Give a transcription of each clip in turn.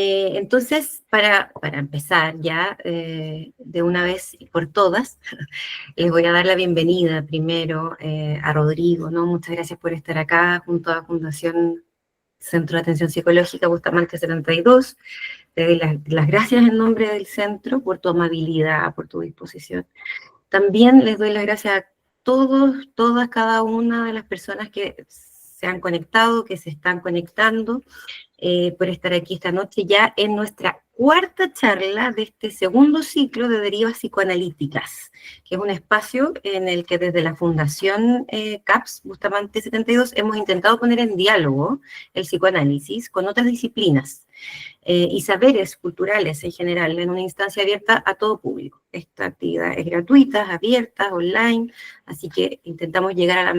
Entonces, para empezar ya de una vez por todas, les voy a dar la bienvenida primero a Rodrigo, ¿no? Muchas gracias por estar acá junto a Fundación Centro de Atención Psicológica Bustamante 72. Te doy las gracias en nombre del centro por tu amabilidad, por tu disposición. También les doy las gracias a todos, todas, cada una de las personas que se han conectado, que se están conectando, por estar aquí esta noche ya en nuestra cuarta charla de este segundo ciclo de derivas psicoanalíticas, que es un espacio en el que desde la Fundación CAPS, Bustamante 72, hemos intentado poner en diálogo el psicoanálisis con otras disciplinas y saberes culturales en general, en una instancia abierta a todo público. Esta actividad es gratuita, abierta, online, así que intentamos llegar a la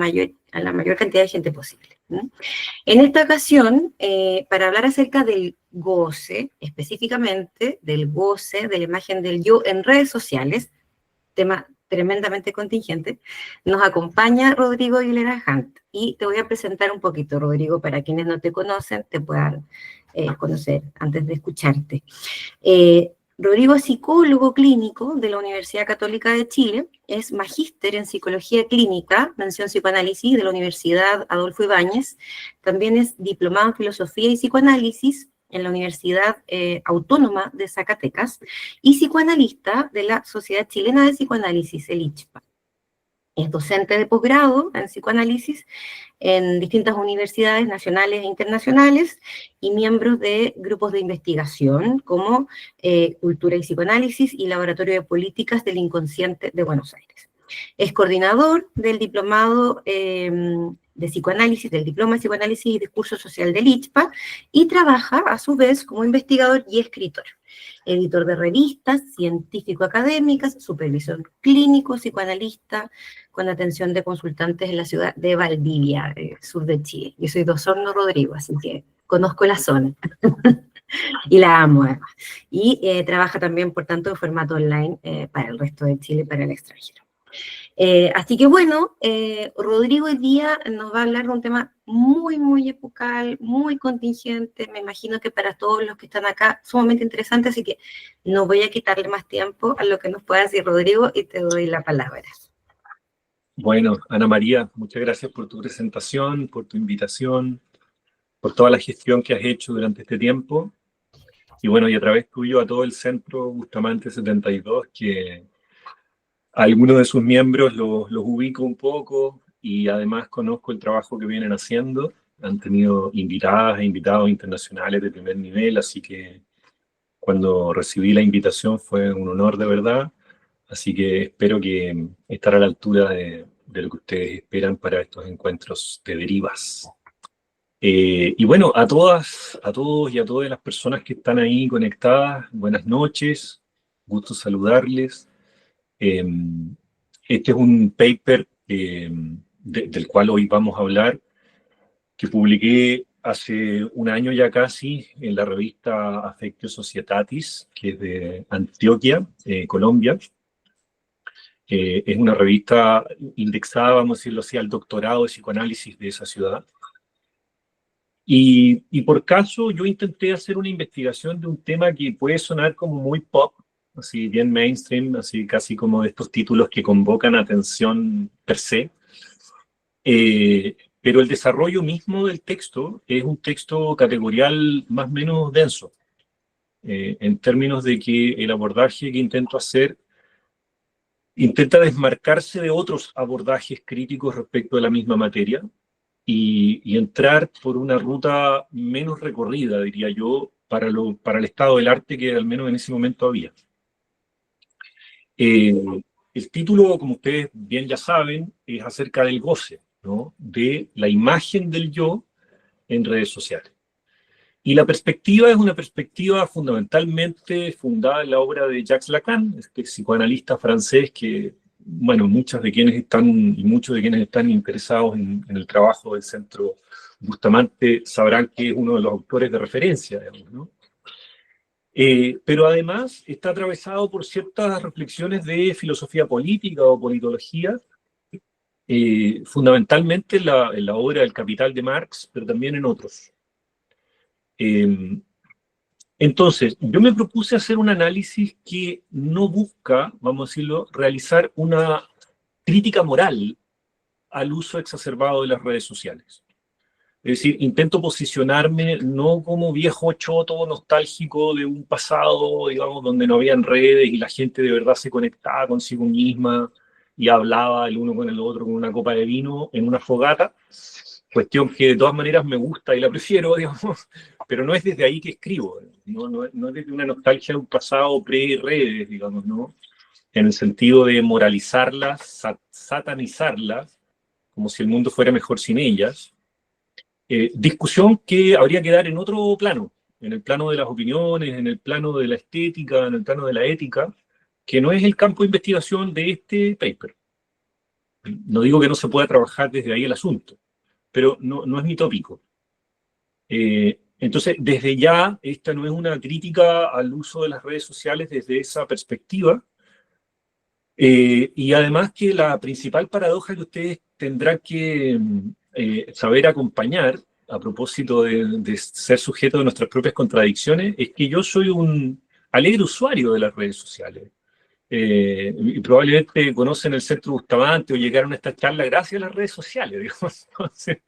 mayor cantidad de gente posible, ¿no? En esta ocasión, para hablar acerca del goce, específicamente del goce de la imagen del yo en redes sociales, tema tremendamente contingente, nos acompaña Rodrigo Aguilera Hunt. Y te voy a presentar un poquito, Rodrigo, para quienes no te conocen, te puedan conocer antes de escucharte. Rodrigo es psicólogo clínico de la Universidad Católica de Chile, es magíster en psicología clínica, mención psicoanálisis de la Universidad Adolfo Ibáñez, también es diplomado en filosofía y psicoanálisis en la Universidad Autónoma de Zacatecas y psicoanalista de la Sociedad Chilena de Psicoanálisis, el ICHPA. Es docente de posgrado en psicoanálisis en distintas universidades nacionales e internacionales y miembros de grupos de investigación como Cultura y Psicoanálisis y Laboratorio de Políticas del Inconsciente de Buenos Aires. Es coordinador del diplomado de psicoanálisis, del diploma de psicoanálisis y discurso social del ICHPA y trabaja a su vez como investigador y escritor. Editor de revistas científico-académicas, supervisor clínico, psicoanalista, con atención de consultantes en la ciudad de Valdivia, sur de Chile. Yo soy de Osorno, Rodrigo, así que conozco la zona y la amo además. Y trabaja también, por tanto, en formato online para el resto de Chile y para el extranjero. Así que bueno, Rodrigo hoy día nos va a hablar de un tema muy, muy epocal, muy contingente, me imagino que para todos los que están acá, sumamente interesante, así que no voy a quitarle más tiempo a lo que nos pueda decir Rodrigo y te doy la palabra. Bueno, Ana María, muchas gracias por tu presentación, por tu invitación, por toda la gestión que has hecho durante este tiempo. Y bueno, y a través tuyo a todo el Centro Bustamante 72, que a algunos de sus miembros los ubico un poco y además conozco el trabajo que vienen haciendo. Han tenido invitadas e invitados internacionales de primer nivel, así que cuando recibí la invitación fue un honor de verdad. Así que espero que estar a la altura de lo que ustedes esperan para estos encuentros de derivas. Y bueno, a todas, a todos y a todas las personas que están ahí conectadas, buenas noches, gusto saludarles. Este es un paper del cual hoy vamos a hablar, que publiqué hace un año ya casi en la revista Affectio Societatis, que es de Antioquia, Colombia. Es una revista indexada, vamos a decirlo así, al doctorado de psicoanálisis de esa ciudad. Y por caso yo intenté hacer una investigación de un tema que puede sonar como muy pop, así bien mainstream, así casi como de estos títulos que convocan atención per se. Pero el desarrollo mismo del texto es un texto categorial más o menos denso, en términos de que el abordaje que intento hacer intenta desmarcarse de otros abordajes críticos respecto de la misma materia y entrar por una ruta menos recorrida, diría yo, para el estado del arte que al menos en ese momento había. El título, como ustedes bien ya saben, es acerca del goce, ¿no? De la imagen del yo en redes sociales. Y la perspectiva es una perspectiva fundamentalmente fundada en la obra de Jacques Lacan, este psicoanalista francés que, bueno, muchos de quienes están interesados en el trabajo del Centro Bustamante sabrán que es uno de los autores de referencia, digamos, ¿no? Pero además está atravesado por ciertas reflexiones de filosofía política o politología, fundamentalmente en la obra El Capital de Marx, pero también en otros. Entonces, yo me propuse hacer un análisis que no busca, vamos a decirlo, realizar una crítica moral al uso exacerbado de las redes sociales. Es decir, intento posicionarme no como viejo choto nostálgico de un pasado, digamos, donde no habían redes y la gente de verdad se conectaba consigo misma y hablaba el uno con el otro con una copa de vino en una fogata, cuestión que de todas maneras me gusta y la prefiero, digamos, pero no es desde ahí que escribo, no es desde una nostalgia de un pasado pre-redes, digamos, ¿no? En el sentido de moralizarlas, satanizarlas, como si el mundo fuera mejor sin ellas. Discusión que habría que dar en otro plano, en el plano de las opiniones, en el plano de la estética, en el plano de la ética, que no es el campo de investigación de este paper. No digo que no se pueda trabajar desde ahí el asunto, pero no es mi tópico. Entonces, desde ya, esta no es una crítica al uso de las redes sociales desde esa perspectiva, y además que la principal paradoja que ustedes tendrán que saber acompañar a propósito de ser sujeto de nuestras propias contradicciones es que yo soy un alegre usuario de las redes sociales. Y probablemente conocen el Centro Bustamante o llegaron a esta charla gracias a las redes sociales, digamos. Entonces,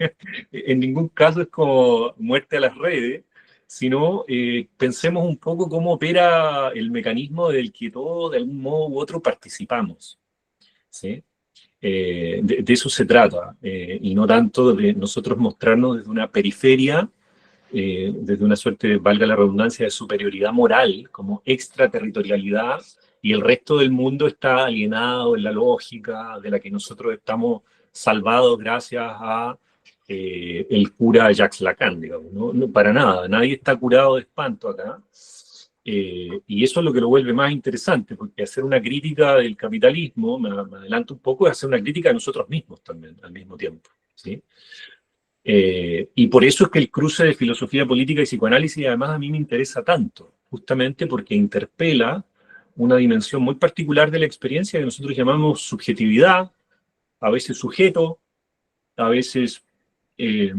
en ningún caso es como muerte a las redes, sino pensemos un poco cómo opera el mecanismo del que todos de algún modo u otro participamos, ¿sí? De eso se trata, y no tanto de nosotros mostrarnos desde una periferia, desde una suerte, valga la redundancia, de superioridad moral, como extraterritorialidad, y el resto del mundo está alienado en la lógica de la que nosotros estamos salvados gracias a el cura Jacques Lacan, digamos, ¿no? No, para nada, nadie está curado de espanto acá. Y eso es lo que lo vuelve más interesante, porque hacer una crítica del capitalismo, me adelanto un poco, es hacer una crítica de nosotros mismos también, al mismo tiempo, ¿sí? Y por eso es que el cruce de filosofía política y psicoanálisis además a mí me interesa tanto, justamente porque interpela una dimensión muy particular de la experiencia que nosotros llamamos subjetividad, a veces sujeto, a veces eh,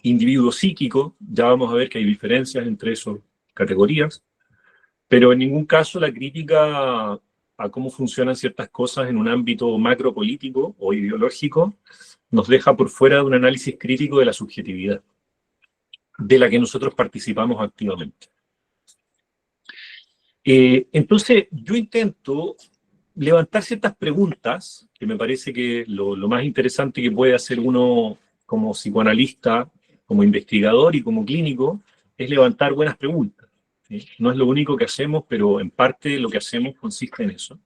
individuo psíquico. Ya vamos a ver que hay diferencias entre esas categorías, pero en ningún caso la crítica a cómo funcionan ciertas cosas en un ámbito macropolítico o ideológico nos deja por fuera de un análisis crítico de la subjetividad, de la que nosotros participamos activamente. Entonces, yo intento levantar ciertas preguntas, que me parece que lo más interesante que puede hacer uno como psicoanalista, como investigador y como clínico, es levantar buenas preguntas, ¿sí? No es lo único que hacemos, pero en parte lo que hacemos consiste en eso.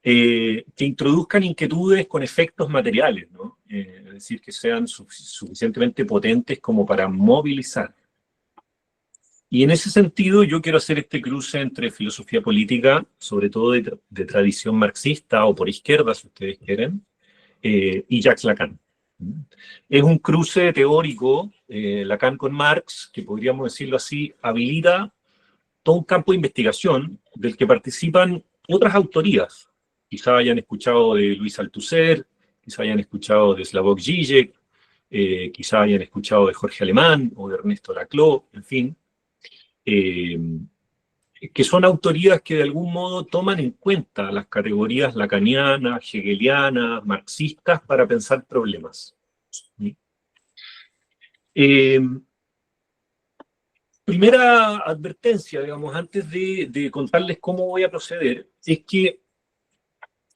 Que introduzcan inquietudes con efectos materiales, ¿no? Es decir, que sean suficientemente potentes como para movilizar. Y en ese sentido yo quiero hacer este cruce entre filosofía política, sobre todo de tradición marxista o por izquierda, si ustedes quieren, y Jacques Lacan. Es un cruce teórico, Lacan con Marx, que podríamos decirlo así, habilita todo un campo de investigación del que participan otras autorías. Quizá hayan escuchado de Luis Althusser, quizá hayan escuchado de Slavoj Žižek, quizá hayan escuchado de Jorge Alemán o de Ernesto Laclau, en fin, que son autorías que de algún modo toman en cuenta las categorías lacanianas, hegelianas, marxistas para pensar problemas. Primera advertencia, digamos, antes de contarles cómo voy a proceder, es que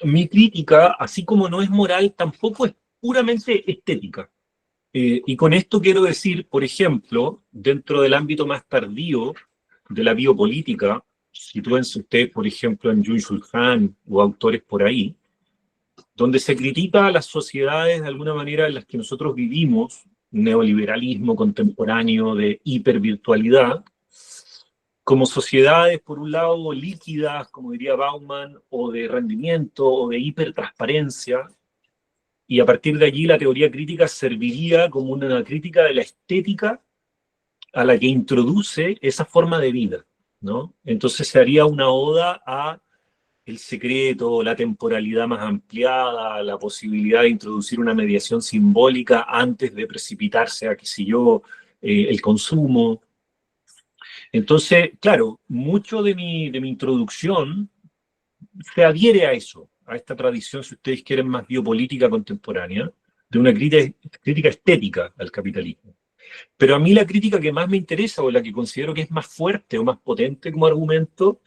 mi crítica, así como no es moral, tampoco es puramente estética. Y con esto quiero decir, por ejemplo, dentro del ámbito más tardío de la biopolítica, sitúense ustedes, por ejemplo, en Byung-Chul Han o autores por ahí, donde se critica a las sociedades de alguna manera en las que nosotros vivimos, neoliberalismo contemporáneo de hipervirtualidad, como sociedades, por un lado, líquidas, como diría Bauman, o de rendimiento, o de hipertransparencia, y a partir de allí la teoría crítica serviría como una crítica de la estética a la que introduce esa forma de vida, ¿no? Entonces se haría una oda a el secreto, la temporalidad más ampliada, la posibilidad de introducir una mediación simbólica antes de precipitarse a, qué sé yo, el consumo. Entonces, claro, mucho de mi introducción se adhiere a eso, a esta tradición, si ustedes quieren, más biopolítica contemporánea, de una crítica estética al capitalismo. Pero a mí la crítica que más me interesa, o la que considero que es más fuerte o más potente como argumento,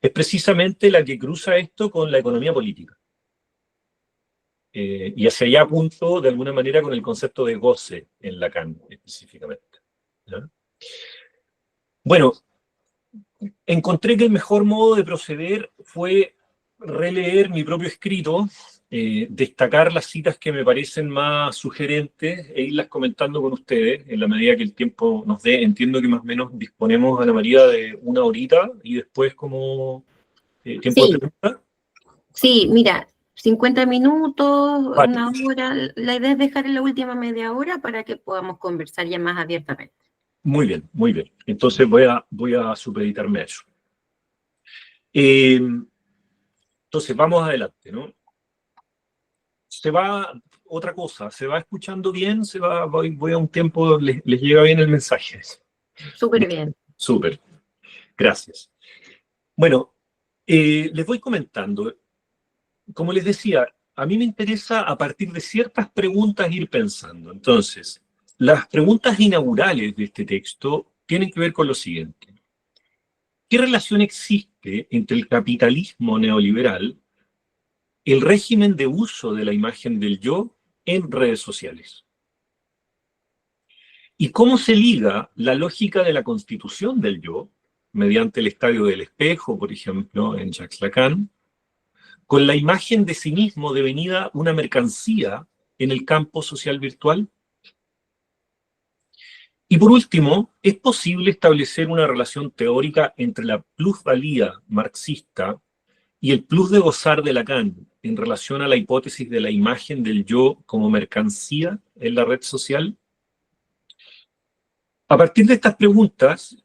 es precisamente la que cruza esto con la economía política. Y hacia allá apunto, de alguna manera, con el concepto de goce en Lacan, específicamente, ¿ya? Bueno, encontré que el mejor modo de proceder fue releer mi propio escrito, destacar las citas que me parecen más sugerentes e irlas comentando con ustedes en la medida que el tiempo nos dé. Entiendo que más o menos disponemos, Ana María, de una horita y después como tiempo de Sí, preguntas. sí, mira, 50 minutos, Vale, una hora. La idea es dejar en la última media hora para que podamos conversar ya más abiertamente. muy bien, muy bien. Entonces voy a supeditarme a eso. Entonces, vamos adelante, ¿no? Se va, otra cosa, se va escuchando bien, voy a un tiempo, les llega bien el mensaje. Súper bien. Súper, gracias. Bueno, les voy comentando. Como les decía, a mí me interesa a partir de ciertas preguntas ir pensando. Entonces, las preguntas inaugurales de este texto tienen que ver con lo siguiente. ¿Qué relación existe entre el capitalismo neoliberal, el régimen de uso de la imagen del yo en redes sociales? ¿Y cómo se liga la lógica de la constitución del yo, mediante el estadio del espejo, por ejemplo, en Jacques Lacan, con la imagen de sí mismo devenida una mercancía en el campo social virtual? Y por último, ¿es posible establecer una relación teórica entre la plusvalía marxista y el plus de gozar de Lacan en relación a la hipótesis de la imagen del yo como mercancía en la red social? A partir de estas preguntas,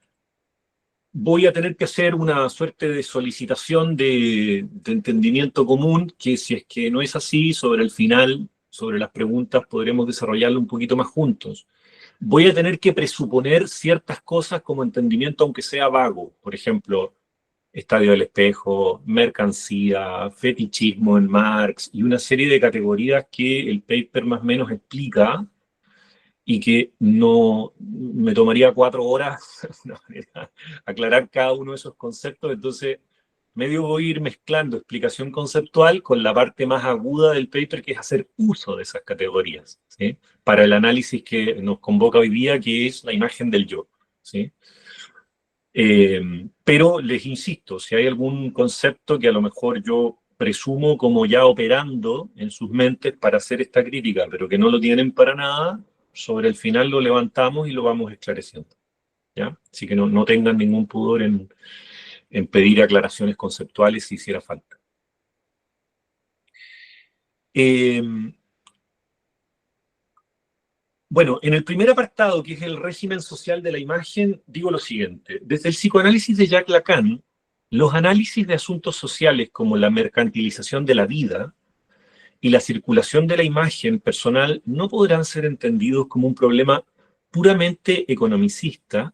voy a tener que hacer una suerte de solicitación de entendimiento común, que si es que no es así, sobre el final, sobre las preguntas, podremos desarrollarlo un poquito más juntos. Voy a tener que presuponer ciertas cosas como entendimiento, aunque sea vago. Por ejemplo, estadio del espejo, mercancía, fetichismo en Marx y una serie de categorías que el paper más o menos explica y que no me tomaría 4 horas aclarar cada uno de esos conceptos. Entonces, medio voy a ir mezclando explicación conceptual con la parte más aguda del paper, que es hacer uso de esas categorías, ¿sí? Para el análisis que nos convoca hoy día, que es la imagen del yo, ¿sí? Pero les insisto, si hay algún concepto que a lo mejor yo presumo como ya operando en sus mentes para hacer esta crítica, pero que no lo tienen para nada, sobre el final lo levantamos y lo vamos esclareciendo, ¿ya? Así que no tengan ningún pudor en pedir aclaraciones conceptuales si hiciera falta. Eh, bueno, en el primer apartado, que es el régimen social de la imagen, digo lo siguiente. Desde el psicoanálisis de Jacques Lacan, los análisis de asuntos sociales como la mercantilización de la vida y la circulación de la imagen personal no podrán ser entendidos como un problema puramente economicista,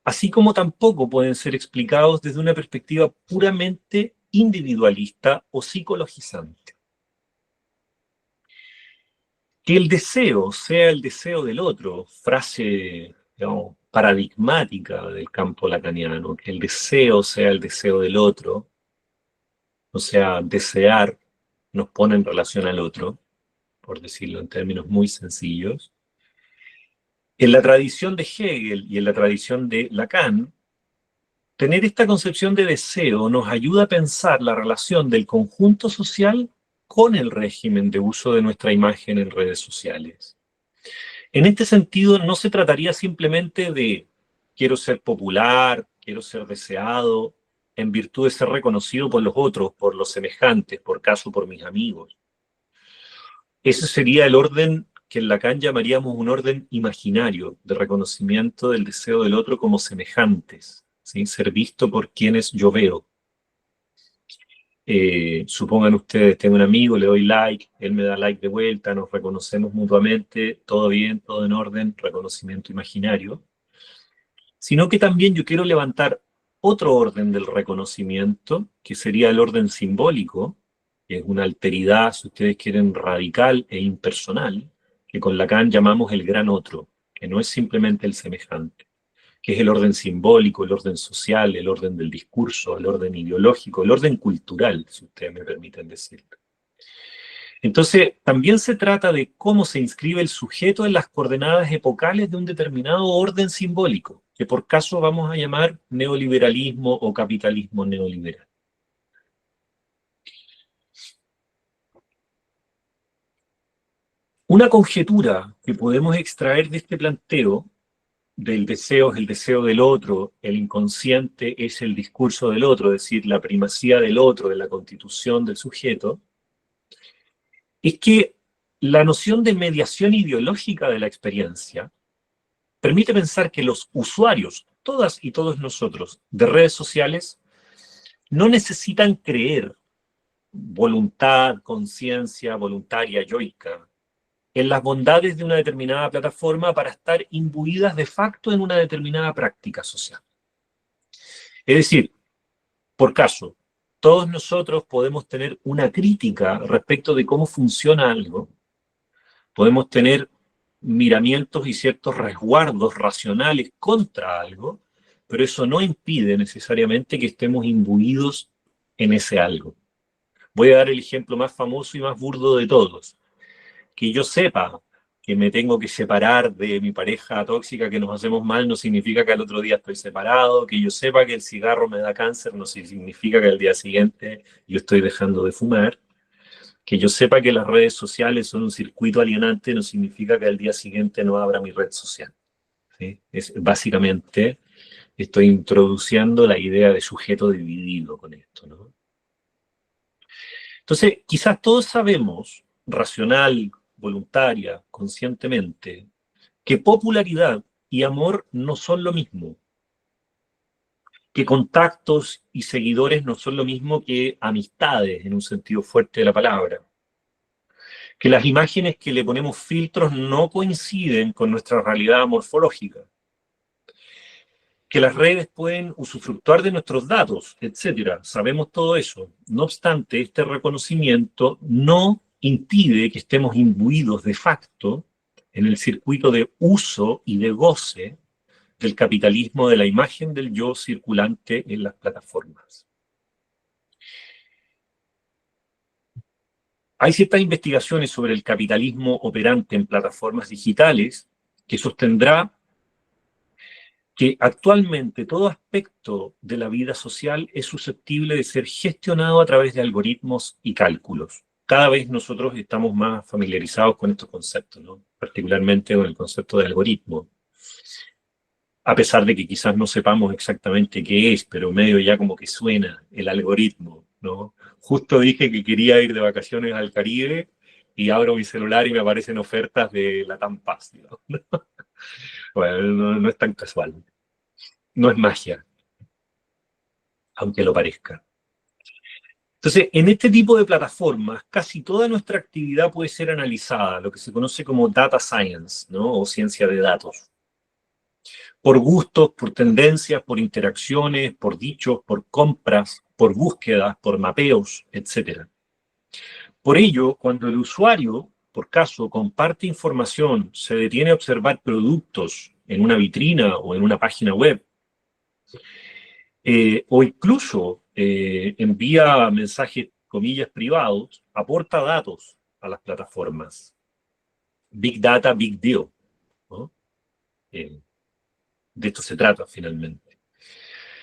así como tampoco pueden ser explicados desde una perspectiva puramente individualista o psicologizante. Que el deseo sea el deseo del otro, frase, digamos, paradigmática del campo lacaniano, que el deseo sea el deseo del otro, o sea, desear nos pone en relación al otro, por decirlo en términos muy sencillos. En la tradición de Hegel y en la tradición de Lacan, tener esta concepción de deseo nos ayuda a pensar la relación del conjunto social con el régimen de uso de nuestra imagen en redes sociales. En este sentido, no se trataría simplemente de quiero ser popular, quiero ser deseado, en virtud de ser reconocido por los otros, por los semejantes, por caso por mis amigos. Ese sería el orden que en Lacan llamaríamos un orden imaginario de reconocimiento del deseo del otro como semejantes, ¿sí? Ser visto por quienes yo veo. Supongan ustedes, tengo un amigo, le doy like, él me da like de vuelta, nos reconocemos mutuamente, todo bien, todo en orden, reconocimiento imaginario, sino que también yo quiero levantar otro orden del reconocimiento, que sería el orden simbólico, que es una alteridad, si ustedes quieren, radical e impersonal, que con Lacan llamamos el gran otro, que no es simplemente el semejante, que es el orden simbólico, el orden social, el orden del discurso, el orden ideológico, el orden cultural, si ustedes me permiten decirlo. Entonces, también se trata de cómo se inscribe el sujeto en las coordenadas epocales de un determinado orden simbólico, que por caso vamos a llamar neoliberalismo o capitalismo neoliberal. Una conjetura que podemos extraer de este planteo del deseo es el deseo del otro, el inconsciente es el discurso del otro, es decir, la primacía del otro, de la constitución del sujeto, es que la noción de mediación ideológica de la experiencia permite pensar que los usuarios, todas y todos nosotros, de redes sociales, no necesitan creer voluntad, conciencia voluntaria, yoica, en las bondades de una determinada plataforma para estar imbuidas de facto en una determinada práctica social. Es decir, por caso, todos nosotros podemos tener una crítica respecto de cómo funciona algo, podemos tener miramientos y ciertos resguardos racionales contra algo, pero eso no impide necesariamente que estemos imbuidos en ese algo. Voy a dar el ejemplo más famoso y más burdo de todos. Que yo sepa que me tengo que separar de mi pareja tóxica, que nos hacemos mal, no significa que al otro día estoy separado. Que yo sepa que el cigarro me da cáncer, no significa que al día siguiente yo estoy dejando de fumar. Que yo sepa que las redes sociales son un circuito alienante, no significa que al día siguiente no abra mi red social. ¿Sí? Es, básicamente, estoy introduciendo la idea de sujeto dividido con esto, ¿no? Entonces, quizás todos sabemos, racional, voluntaria, conscientemente, que popularidad y amor no son lo mismo, que contactos y seguidores no son lo mismo que amistades en un sentido fuerte de la palabra, que las imágenes que le ponemos filtros no coinciden con nuestra realidad morfológica, que las redes pueden usufructuar de nuestros datos, etcétera. Sabemos todo eso. No obstante, este reconocimiento no impide que estemos imbuidos de facto en el circuito de uso y de goce del capitalismo de la imagen del yo circulante en las plataformas. Hay ciertas investigaciones sobre el capitalismo operante en plataformas digitales que sostendrá que actualmente todo aspecto de la vida social es susceptible de ser gestionado a través de algoritmos y cálculos. Cada vez nosotros estamos más familiarizados con estos conceptos, ¿no? Particularmente con el concepto de algoritmo. A pesar de que quizás no sepamos exactamente qué es, pero medio ya como que suena el algoritmo, ¿no? Justo dije que quería ir de vacaciones al Caribe y abro mi celular y me aparecen ofertas de Latam Paz, ¿no? Bueno, no es tan casual. No es magia, aunque lo parezca. Entonces, en este tipo de plataformas, casi toda nuestra actividad puede ser analizada, lo que se conoce como data science, ¿no? O ciencia de datos. Por gustos, por tendencias, por interacciones, por dichos, por compras, por búsquedas, por mapeos, etc. Por ello, cuando el usuario, por caso, comparte información, se detiene a observar productos en una vitrina o en una página web, o incluso envía mensajes, comillas, privados, aporta datos a las plataformas. Big data, big deal, ¿no? De esto se trata finalmente.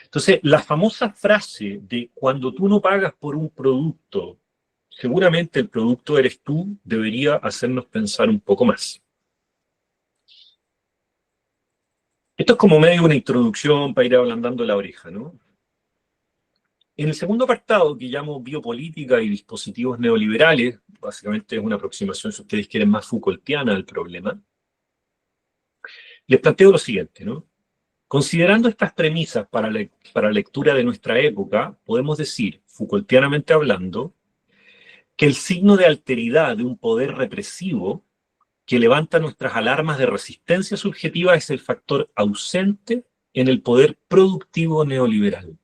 Entonces, la famosa frase de cuando tú no pagas por un producto, seguramente el producto eres tú, debería hacernos pensar un poco más. Esto es como medio una introducción para ir ablandando la oreja, ¿no? En el segundo apartado, que llamo biopolítica y dispositivos neoliberales, básicamente es una aproximación, si ustedes quieren, más Foucaultiana al problema, les planteo lo siguiente, ¿no? Considerando estas premisas para lectura de nuestra época, podemos decir, Foucaultianamente hablando, que el signo de alteridad de un poder represivo que levanta nuestras alarmas de resistencia subjetiva es el factor ausente en el poder productivo neoliberal.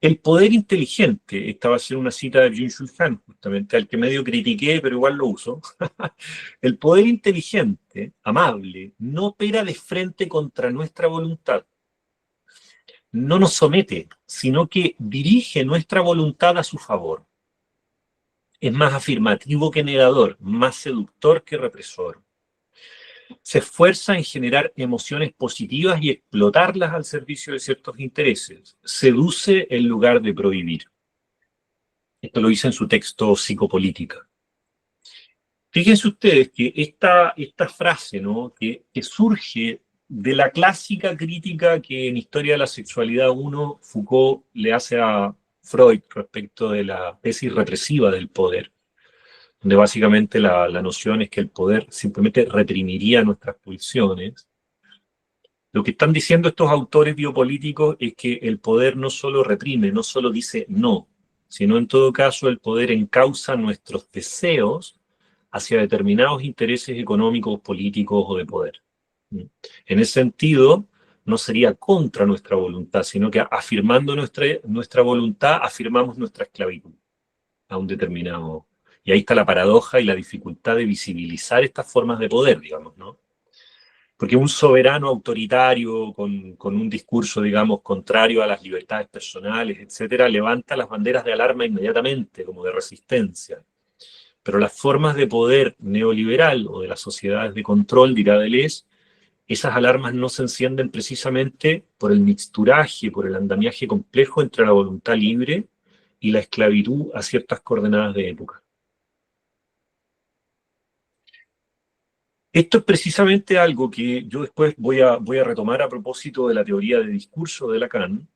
El poder inteligente, esta va a ser una cita de Byung-Chul Han, justamente al que medio critiqué, pero igual lo uso. El poder inteligente, amable, no opera de frente contra nuestra voluntad. No nos somete, sino que dirige nuestra voluntad a su favor. Es más afirmativo que negador, más seductor que represor. Se esfuerza en generar emociones positivas y explotarlas al servicio de ciertos intereses. Seduce en lugar de prohibir. Esto lo dice en su texto Psicopolítica. Fíjense ustedes que esta frase, ¿no?, que surge de la clásica crítica que en Historia de la Sexualidad 1 Foucault le hace a Freud respecto de la tesis represiva del poder, donde básicamente la noción es que el poder simplemente reprimiría nuestras pulsiones. Lo que están diciendo estos autores biopolíticos es que el poder no solo reprime, no solo dice no, sino en todo caso el poder encausa nuestros deseos hacia determinados intereses económicos, políticos o de poder. En ese sentido, no sería contra nuestra voluntad, sino que afirmando nuestra voluntad, afirmamos nuestra esclavitud a un determinado. Y ahí está la paradoja y la dificultad de visibilizar estas formas de poder, digamos, ¿no? Porque un soberano autoritario con un discurso, digamos, contrario a las libertades personales, etcétera, levanta las banderas de alarma inmediatamente, como de resistencia. Pero las formas de poder neoliberal o de las sociedades de control, dirá Deleuze, esas alarmas no se encienden precisamente por el mixturaje, por el andamiaje complejo entre la voluntad libre y la esclavitud a ciertas coordenadas de época. Esto es precisamente algo que yo después voy a retomar a propósito de la teoría de discurso de Lacan,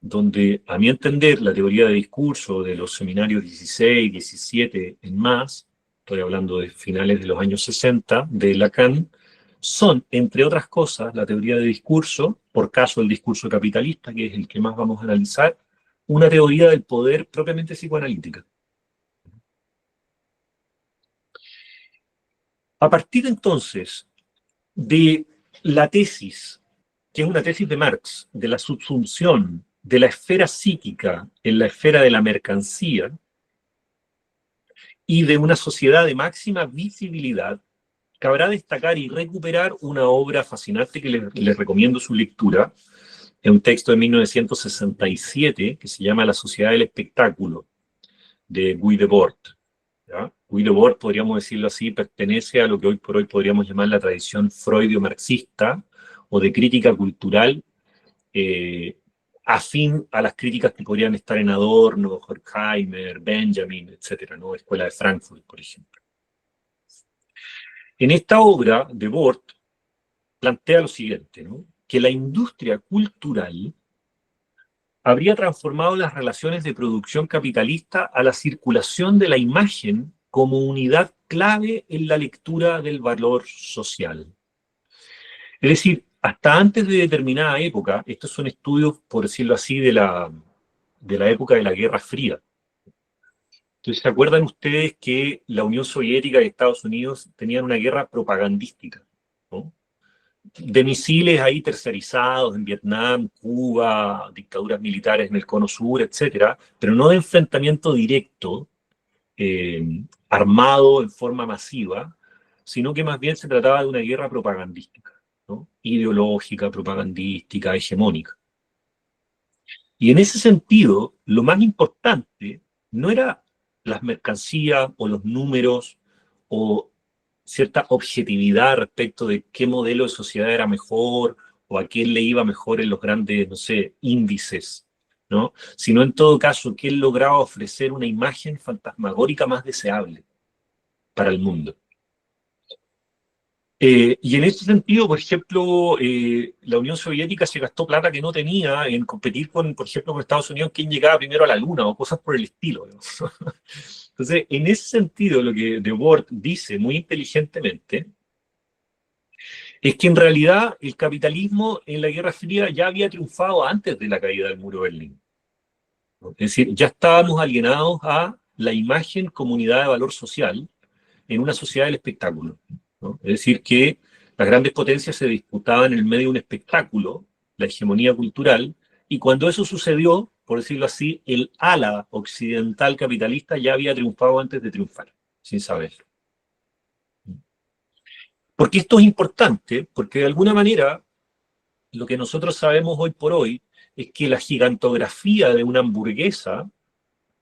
donde, a mi entender, la teoría de discurso de los seminarios 16, 17 en más, estoy hablando de finales de los años 60, de Lacan, son, entre otras cosas, la teoría de discurso, por caso el discurso capitalista, que es el que más vamos a analizar, una teoría del poder propiamente psicoanalítica. A partir entonces de la tesis, que es una tesis de Marx, de la subsunción de la esfera psíquica en la esfera de la mercancía y de una sociedad de máxima visibilidad, cabrá destacar y recuperar una obra fascinante que les recomiendo su lectura. Es un texto de 1967 que se llama La Sociedad del Espectáculo, de Guy Debord. ¿Ya? Guy Debord, podríamos decirlo así, pertenece a lo que hoy por hoy podríamos llamar la tradición freudio-marxista o de crítica cultural, afín a las críticas que podrían estar en Adorno, Horkheimer, Benjamin, etcétera, ¿no? Escuela de Frankfurt, por ejemplo. En esta obra, Debord plantea lo siguiente, ¿no?, que la industria cultural habría transformado las relaciones de producción capitalista a la circulación de la imagen como unidad clave en la lectura del valor social. Es decir, hasta antes de determinada época, estos son estudios, por decirlo así, de la época de la Guerra Fría. Entonces, ¿se acuerdan ustedes que la Unión Soviética y Estados Unidos tenían una guerra propagandística, ¿no?, de misiles ahí tercerizados en Vietnam, Cuba, dictaduras militares en el Cono Sur, etcétera, pero no de enfrentamiento directo, armado en forma masiva, sino que más bien se trataba de una guerra propagandística, ¿no?, ideológica, propagandística, hegemónica. Y en ese sentido, lo más importante no era las mercancías o los números o cierta objetividad respecto de qué modelo de sociedad era mejor o a quién le iba mejor en los grandes, no sé, índices, ¿no?, sino en todo caso, quién lograba ofrecer una imagen fantasmagórica más deseable para el mundo. Y en ese sentido, por ejemplo, la Unión Soviética se gastó plata que no tenía en competir con, por ejemplo, con Estados Unidos, quién llegaba primero a la Luna o cosas por el estilo, ¿no? Entonces, en ese sentido, lo que Debord dice muy inteligentemente Es que en realidad el capitalismo en la Guerra Fría ya había triunfado antes de la caída del muro de Berlín, ¿no? Es decir, ya estábamos alienados a la imagen como unidad de valor social en una sociedad del espectáculo, ¿no? Es decir, que las grandes potencias se disputaban en el medio de un espectáculo, la hegemonía cultural, y cuando eso sucedió, por decirlo así, el ala occidental capitalista ya había triunfado antes de triunfar, sin saberlo. Porque esto es importante, porque de alguna manera lo que nosotros sabemos hoy por hoy es que la gigantografía de una hamburguesa,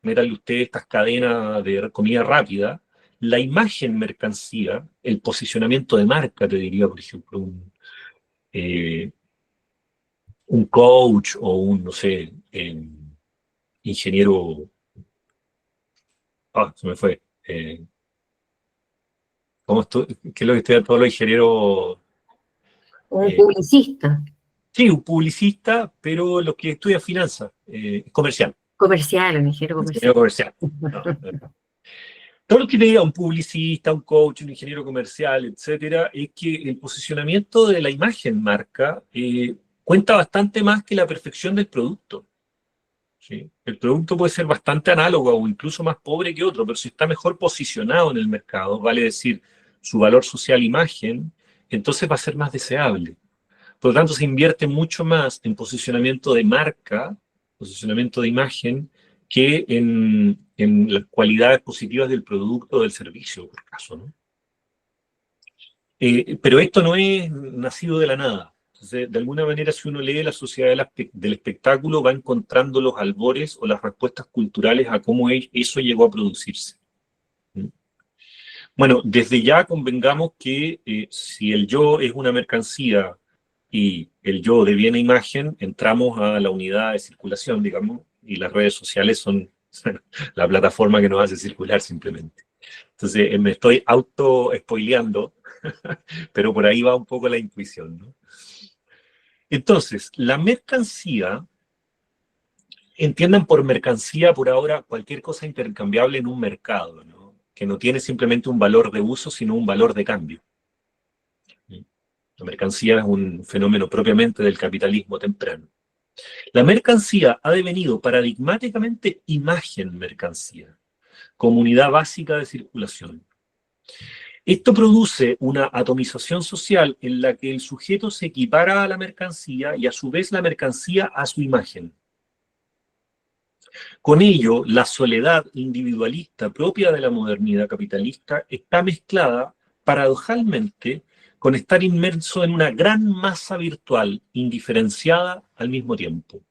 métanle ustedes estas cadenas de comida rápida, la imagen mercancía, el posicionamiento de marca, te diría, por ejemplo, eh, un coach o un, no sé, ingeniero, se me fue, ¿qué es lo que estudian todos los ingenieros? Un publicista. Sí, un publicista, pero los que estudian finanzas, comercial. Comercial, un ingeniero Ingeniero comercial. comercial. No. Todo lo que te diga un publicista, un coach, un ingeniero comercial, etcétera, es que el posicionamiento de la imagen marca cuenta bastante más que la perfección del producto, ¿sí? El producto puede ser bastante análogo o incluso más pobre que otro, pero si está mejor posicionado en el mercado, vale decir, su valor social imagen, entonces va a ser más deseable. Por lo tanto, se invierte mucho más en posicionamiento de marca, posicionamiento de imagen, que en las cualidades positivas del producto o del servicio, por caso, ¿no? Pero esto no es nacido de la nada. Entonces, de alguna manera, si uno lee la sociedad del espectáculo, va encontrando los albores o las respuestas culturales a cómo eso llegó a producirse. ¿Mm? Bueno, desde ya convengamos que si el yo es una mercancía y el yo deviene imagen, entramos a la unidad de circulación, digamos, y las redes sociales son la plataforma que nos hace circular simplemente. Entonces, me estoy auto-spoileando, pero por ahí va un poco la intuición, ¿no? Entonces, la mercancía, entiendan por mercancía por ahora cualquier cosa intercambiable en un mercado, ¿no? Que no tiene simplemente un valor de uso, sino un valor de cambio. La mercancía es un fenómeno propiamente del capitalismo temprano. La mercancía ha devenido paradigmáticamente imagen mercancía, como unidad básica de circulación. Esto produce una atomización social en la que el sujeto se equipara a la mercancía y a su vez la mercancía a su imagen. Con ello, la soledad individualista propia de la modernidad capitalista está mezclada, paradojalmente, con estar inmerso en una gran masa virtual, indiferenciada al mismo tiempo.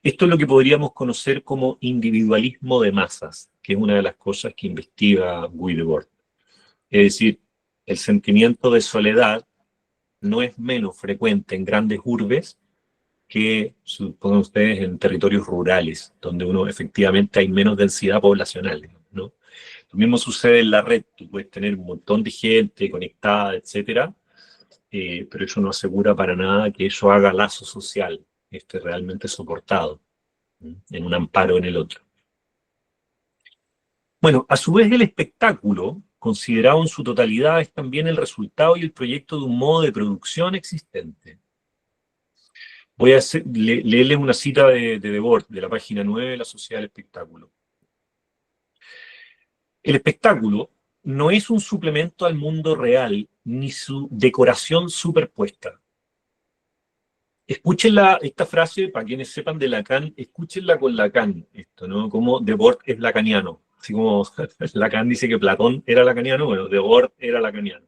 Esto es lo que podríamos conocer como individualismo de masas, que es una de las cosas que investiga Guy Debord. Es decir, el sentimiento de soledad no es menos frecuente en grandes urbes que, supongan ustedes, en territorios rurales, donde uno efectivamente hay menos densidad poblacional, ¿no? Lo mismo sucede en la red, tú puedes tener un montón de gente conectada, etcétera, pero eso no asegura para nada que eso haga lazo social, esté realmente soportado, ¿no? En un amparo en el otro. Bueno, a su vez el espectáculo, considerado en su totalidad, es también el resultado y el proyecto de un modo de producción existente. Voy a leerles una cita de Debord, de la página 9 de la Sociedad del Espectáculo. El espectáculo no es un suplemento al mundo real, ni su decoración superpuesta. Escúchenla, esta frase, para quienes sepan de Lacan, escúchenla con Lacan, esto, ¿no? Como Debord es lacaniano. Así como Lacan dice que Platón era lacaniano, bueno, Debord era lacaniano.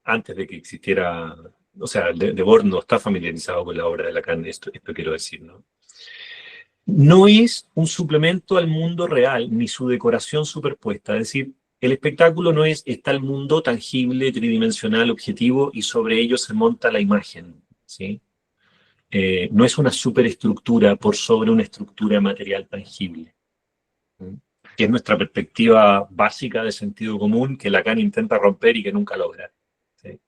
Antes de que existiera, o sea, Debord no está familiarizado con la obra de Lacan, esto quiero decir, ¿no? No es un suplemento al mundo real, ni su decoración superpuesta. Es decir, el espectáculo no es, está el mundo tangible, tridimensional, objetivo, y sobre ello se monta la imagen, ¿sí? No es una superestructura por sobre una estructura material tangible, ¿sí? Que es nuestra perspectiva básica de sentido común que Lacan intenta romper y que nunca logra, ¿sí?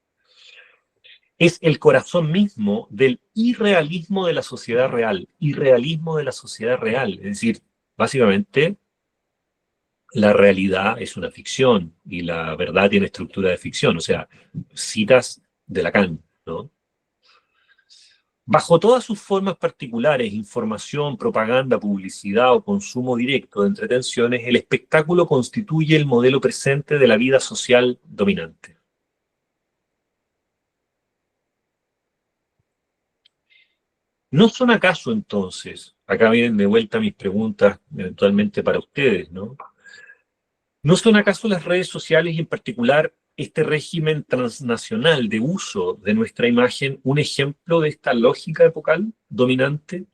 Es el corazón mismo del irrealismo de la sociedad real, irrealismo de la sociedad real, es decir, básicamente la realidad es una ficción y la verdad tiene estructura de ficción, o sea, citas de Lacan, ¿no? Bajo todas sus formas particulares, información, propaganda, publicidad o consumo directo de entretenciones, el espectáculo constituye el modelo presente de la vida social dominante. ¿No son acaso entonces, acá vienen de vuelta mis preguntas eventualmente para ustedes, ¿no? ¿No son acaso las redes sociales y en particular este régimen transnacional de uso de nuestra imagen un ejemplo de esta lógica epocal dominante?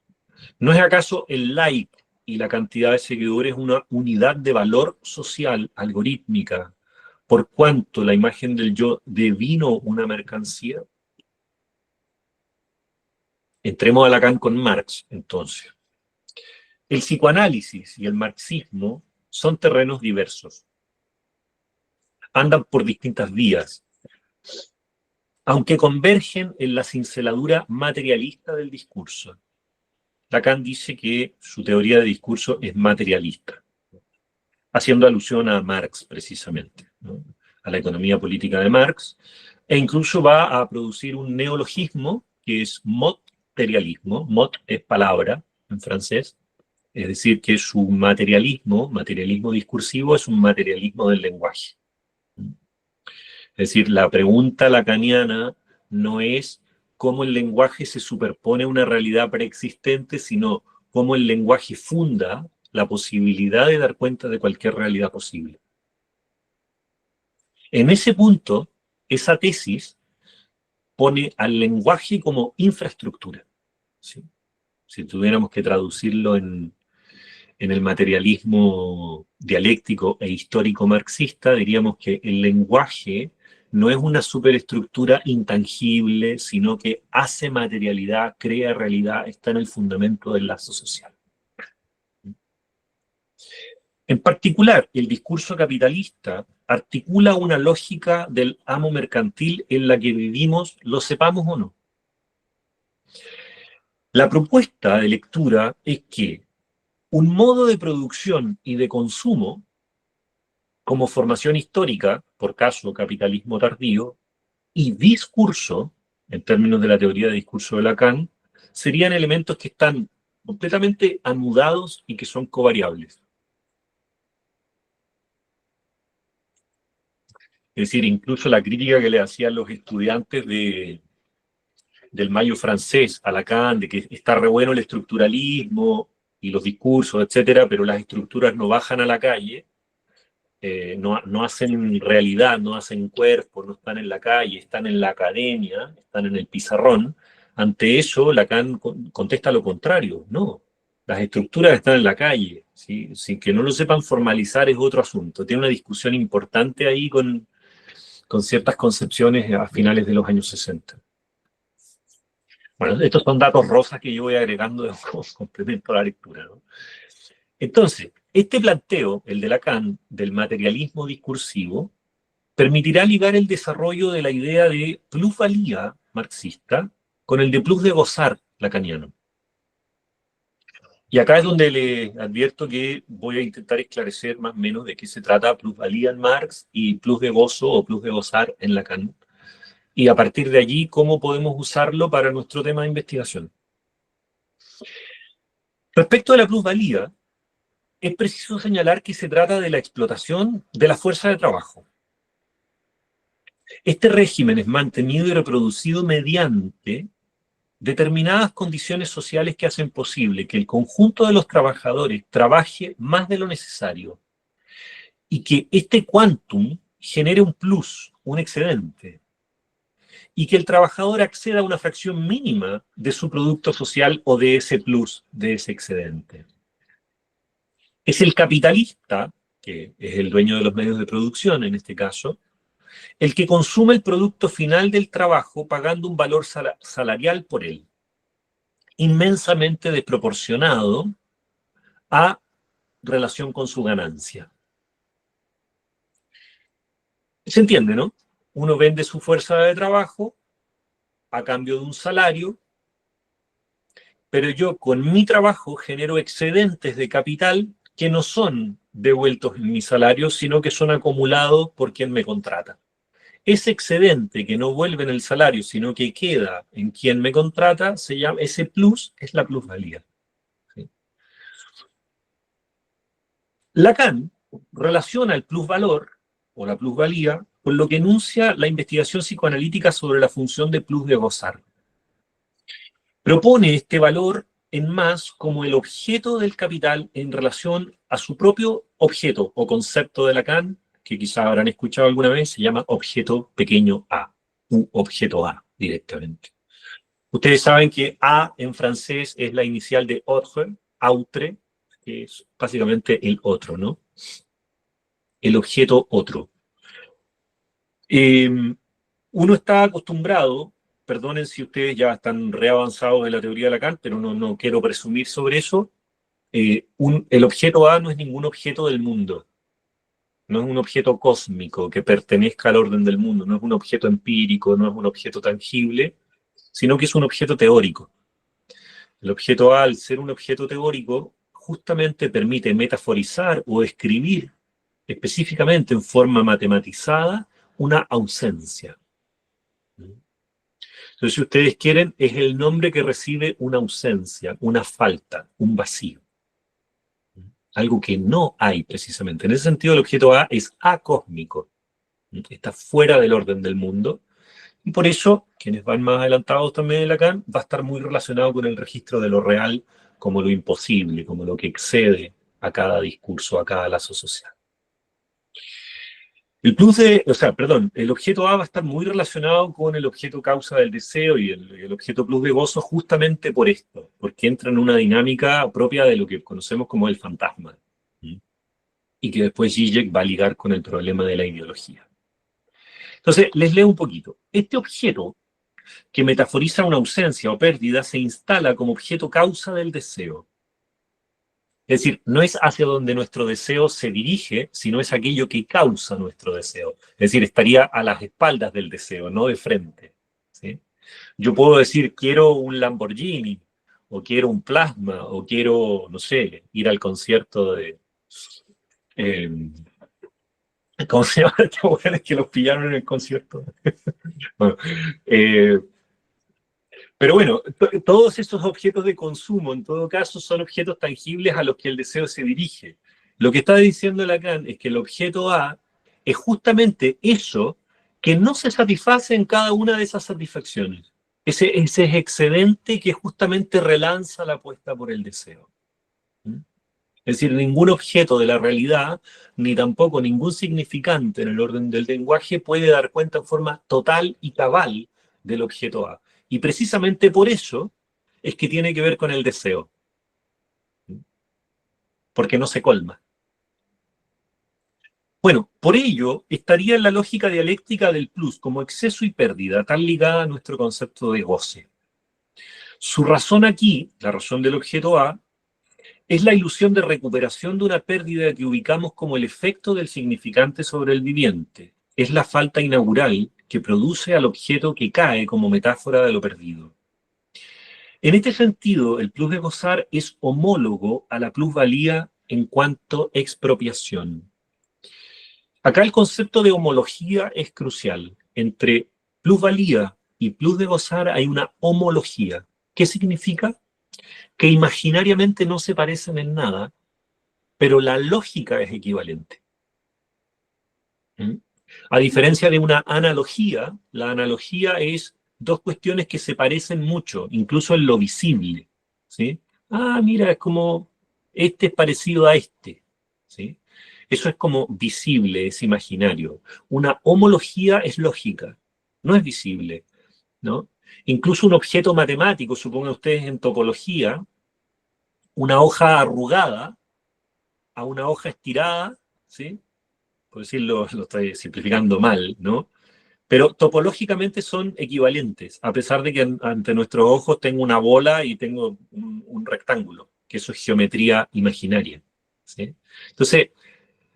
¿No es acaso el like y la cantidad de seguidores una unidad de valor social algorítmica por cuanto la imagen del yo devino una mercancía? Entremos a Lacan con Marx, entonces. El psicoanálisis y el marxismo son terrenos diversos. Andan por distintas vías, aunque convergen en la cinceladura materialista del discurso. Lacan dice que su teoría de discurso es materialista, haciendo alusión a Marx precisamente, ¿no? A la economía política de Marx, e incluso va a producir un neologismo que es materialismo. Mot es palabra en francés, es decir, que su materialismo discursivo, es un materialismo del lenguaje. Es decir, la pregunta lacaniana no es cómo el lenguaje se superpone a una realidad preexistente, sino cómo el lenguaje funda la posibilidad de dar cuenta de cualquier realidad posible. En ese punto, esa tesis pone al lenguaje como infraestructura, ¿sí? Si tuviéramos que traducirlo en el materialismo dialéctico e histórico marxista, diríamos que el lenguaje no es una superestructura intangible, sino que hace materialidad, crea realidad, está en el fundamento del lazo social. En particular, el discurso capitalista articula una lógica del amo mercantil en la que vivimos, lo sepamos o no. La propuesta de lectura es que un modo de producción y de consumo, como formación histórica, por caso capitalismo tardío, y discurso, en términos de la teoría de discurso de Lacan, serían elementos que están completamente anudados y que son covariables. Es decir, incluso la crítica que le hacían los estudiantes del Mayo francés a Lacan, de que está re bueno el estructuralismo y los discursos, etcétera, pero las estructuras no bajan a la calle, no hacen realidad, no hacen cuerpo, no están en la calle, están en la academia, están en el pizarrón. Ante eso, Lacan contesta lo contrario, no, las estructuras están en la calle, ¿sí? Si que no lo sepan formalizar es otro asunto. Tiene una discusión importante ahí con ciertas concepciones a finales de los años 60. Bueno, estos son datos rosas que yo voy agregando como complemento a la lectura, ¿no? Entonces, este planteo, el de Lacan, del materialismo discursivo, permitirá ligar el desarrollo de la idea de plusvalía marxista con el de plus de gozar lacaniano. Y acá es donde le advierto que voy a intentar esclarecer más o menos de qué se trata plusvalía en Marx y plus de gozo o plus de gozar en Lacan. Y a partir de allí, cómo podemos usarlo para nuestro tema de investigación. Respecto a la plusvalía, es preciso señalar que se trata de la explotación de la fuerza de trabajo. Este régimen es mantenido y reproducido mediante determinadas condiciones sociales que hacen posible que el conjunto de los trabajadores trabaje más de lo necesario y que este quantum genere un plus, un excedente, y que el trabajador acceda a una fracción mínima de su producto social o de ese plus, de ese excedente. Es el capitalista, que es el dueño de los medios de producción en este caso, el que consume el producto final del trabajo pagando un valor salarial por él, inmensamente desproporcionado a relación con su ganancia. Se entiende, ¿no? Uno vende su fuerza de trabajo a cambio de un salario, pero yo con mi trabajo genero excedentes de capital que no son devueltos en mi salario, sino que son acumulados por quien me contrata. Ese excedente que no vuelve en el salario, sino que queda en quien me contrata, se llama, ese plus es la plusvalía. ¿Sí? Lacan relaciona el plusvalor o la plusvalía con lo que enuncia la investigación psicoanalítica sobre la función de plus de gozar. Propone este valor en más como el objeto del capital en relación a su propio objeto o concepto de Lacan, que quizá habrán escuchado alguna vez, se llama objeto pequeño a, u objeto a directamente. Ustedes saben que a en francés es la inicial de autre, que es básicamente el otro, ¿no? El objeto otro. Uno está acostumbrado, perdonen si ustedes ya están reavanzados de la teoría de Lacan, pero no quiero presumir sobre eso, el objeto A no es ningún objeto del mundo, no es un objeto cósmico que pertenezca al orden del mundo, no es un objeto empírico, no es un objeto tangible, sino que es un objeto teórico. El objeto A, al ser un objeto teórico, justamente permite metaforizar o escribir específicamente en forma matematizada una ausencia. Entonces, si ustedes quieren, es el nombre que recibe una ausencia, una falta, un vacío. Algo que no hay precisamente. En ese sentido, el objeto A es acósmico. Está fuera del orden del mundo. Y por eso, quienes van más adelantados también de Lacan, va a estar muy relacionado con el registro de lo real como lo imposible, como lo que excede a cada discurso, a cada lazo social. El objeto A va a estar muy relacionado con el objeto causa del deseo y el objeto plus de gozo justamente por esto, porque entra en una dinámica propia de lo que conocemos como el fantasma. ¿Sí? Y que después Zizek va a ligar con el problema de la ideología. Entonces, les leo un poquito. Este objeto que metaforiza una ausencia o pérdida se instala como objeto causa del deseo. Es decir, no es hacia donde nuestro deseo se dirige, sino es aquello que causa nuestro deseo. Es decir, estaría a las espaldas del deseo, no de frente. ¿Sí? Yo puedo decir, quiero un Lamborghini, o quiero un plasma, o quiero, no sé, ir al concierto de... Eh, ¿cómo se llama estos jóvenes que los pillaron en el concierto? Bueno, pero bueno, todos esos objetos de consumo, en todo caso, son objetos tangibles a los que el deseo se dirige. Lo que está diciendo Lacan es que el objeto A es justamente eso que no se satisface en cada una de esas satisfacciones. Ese excedente que justamente relanza la apuesta por el deseo. Es decir, ningún objeto de la realidad, ni tampoco ningún significante en el orden del lenguaje puede dar cuenta en forma total y cabal del objeto A. Y precisamente por eso es que tiene que ver con el deseo. Porque no se colma. Bueno, por ello estaría en la lógica dialéctica del plus como exceso y pérdida, tan ligada a nuestro concepto de goce. Su razón aquí, la razón del objeto A, es la ilusión de recuperación de una pérdida que ubicamos como el efecto del significante sobre el viviente. Es la falta inaugural que produce al objeto que cae como metáfora de lo perdido. En este sentido, el plus de gozar es homólogo a la plusvalía en cuanto a expropiación. Acá el concepto de homología es crucial. Entre plusvalía y plus de gozar hay una homología. ¿Qué significa? Que imaginariamente no se parecen en nada, pero la lógica es equivalente. ¿Mm? A diferencia de una analogía, la analogía es dos cuestiones que se parecen mucho, incluso en lo visible. ¿Sí? Ah, mira, es como, este es parecido a este. ¿Sí? Eso es como visible, es imaginario. Una homología es lógica, no es visible, ¿no? Incluso un objeto matemático, supongan ustedes en topología, una hoja arrugada a una hoja estirada, ¿sí? Por decirlo, lo estoy simplificando mal, ¿no? Pero topológicamente son equivalentes, a pesar de que ante nuestros ojos tengo una bola y tengo un rectángulo, que eso es geometría imaginaria, ¿sí? Entonces,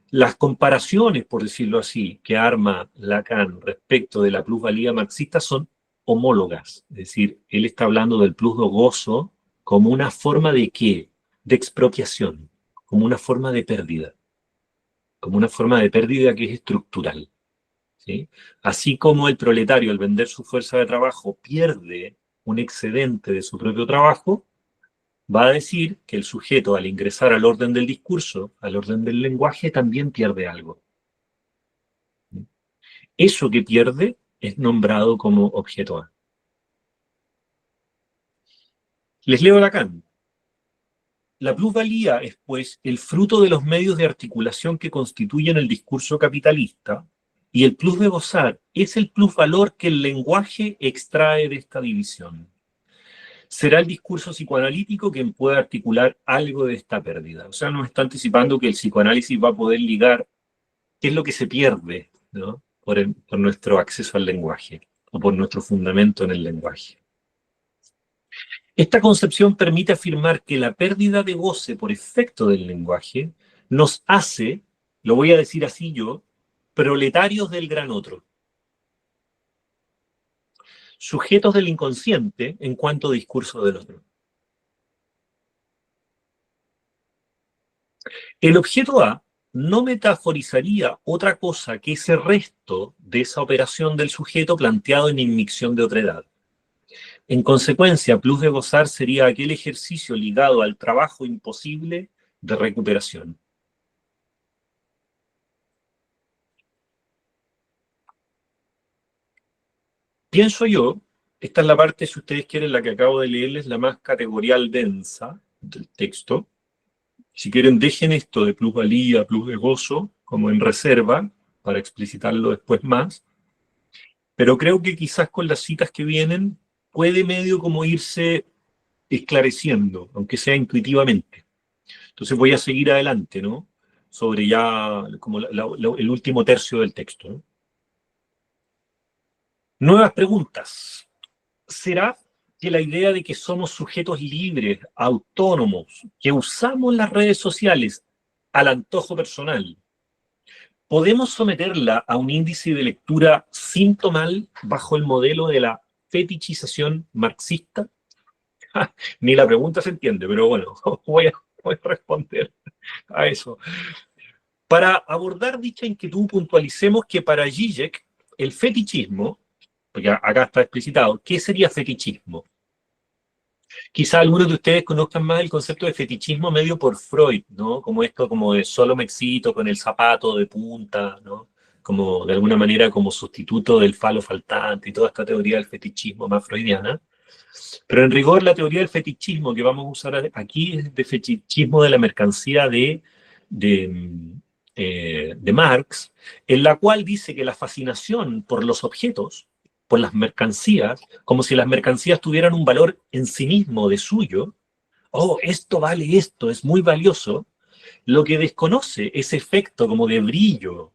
las comparaciones, por decirlo así, que arma Lacan respecto de la plusvalía marxista son homólogas. Es decir, él está hablando del plus do gozo como una forma de ¿qué? De expropiación, como una forma de pérdida que es estructural. ¿sí? Así como el proletario al vender su fuerza de trabajo pierde un excedente de su propio trabajo, va a decir que el sujeto al ingresar al orden del discurso, al orden del lenguaje, también pierde algo. Eso que pierde es nombrado como objeto A. Les leo Lacan. La plusvalía es, pues, el fruto de los medios de articulación que constituyen el discurso capitalista, y el plus de gozar es el plusvalor que el lenguaje extrae de esta división. Será el discurso psicoanalítico quien pueda articular algo de esta pérdida. O sea, nos está anticipando que el psicoanálisis va a poder ligar qué es lo que se pierde, ¿no? Por nuestro acceso al lenguaje o por nuestro fundamento en el lenguaje. Esta concepción permite afirmar que la pérdida de goce por efecto del lenguaje nos hace, lo voy a decir así yo, proletarios del gran otro, sujetos del inconsciente en cuanto a discurso del otro. El objeto A no metaforizaría otra cosa que ese resto de esa operación del sujeto planteado en inmixción de otra edad. En consecuencia, plus de gozar sería aquel ejercicio ligado al trabajo imposible de recuperación. Pienso yo, esta es la parte, si ustedes quieren, la que acabo de leerles, la más categorial densa del texto. Si quieren, dejen esto de plusvalía, plus de gozo, como en reserva, para explicitarlo después más. Pero creo que quizás con las citas que vienen puede medio como irse esclareciendo, aunque sea intuitivamente. Entonces voy a seguir adelante, ¿no? Sobre ya como el último tercio del texto, ¿no? Nuevas preguntas. ¿Será que la idea de que somos sujetos libres, autónomos, que usamos las redes sociales al antojo personal, podemos someterla a un índice de lectura sintomal bajo el modelo de la fetichización marxista? Ni la pregunta se entiende, pero bueno, voy a responder a eso. Para abordar dicha inquietud, puntualicemos que para Zizek el fetichismo, porque acá está explicitado, ¿qué sería fetichismo? Quizá algunos de ustedes conozcan más el concepto de fetichismo medio por Freud, ¿no? Como esto, como de solo me excito con el zapato de punta, ¿no? Como de alguna manera como sustituto del falo faltante y toda esta teoría del fetichismo más freudiana. Pero en rigor la teoría del fetichismo que vamos a usar aquí es de fetichismo de la mercancía de Marx, en la cual dice que la fascinación por los objetos, por las mercancías, como si las mercancías tuvieran un valor en sí mismo de suyo, oh, esto vale esto, es muy valioso, lo que desconoce ese efecto como de brillo,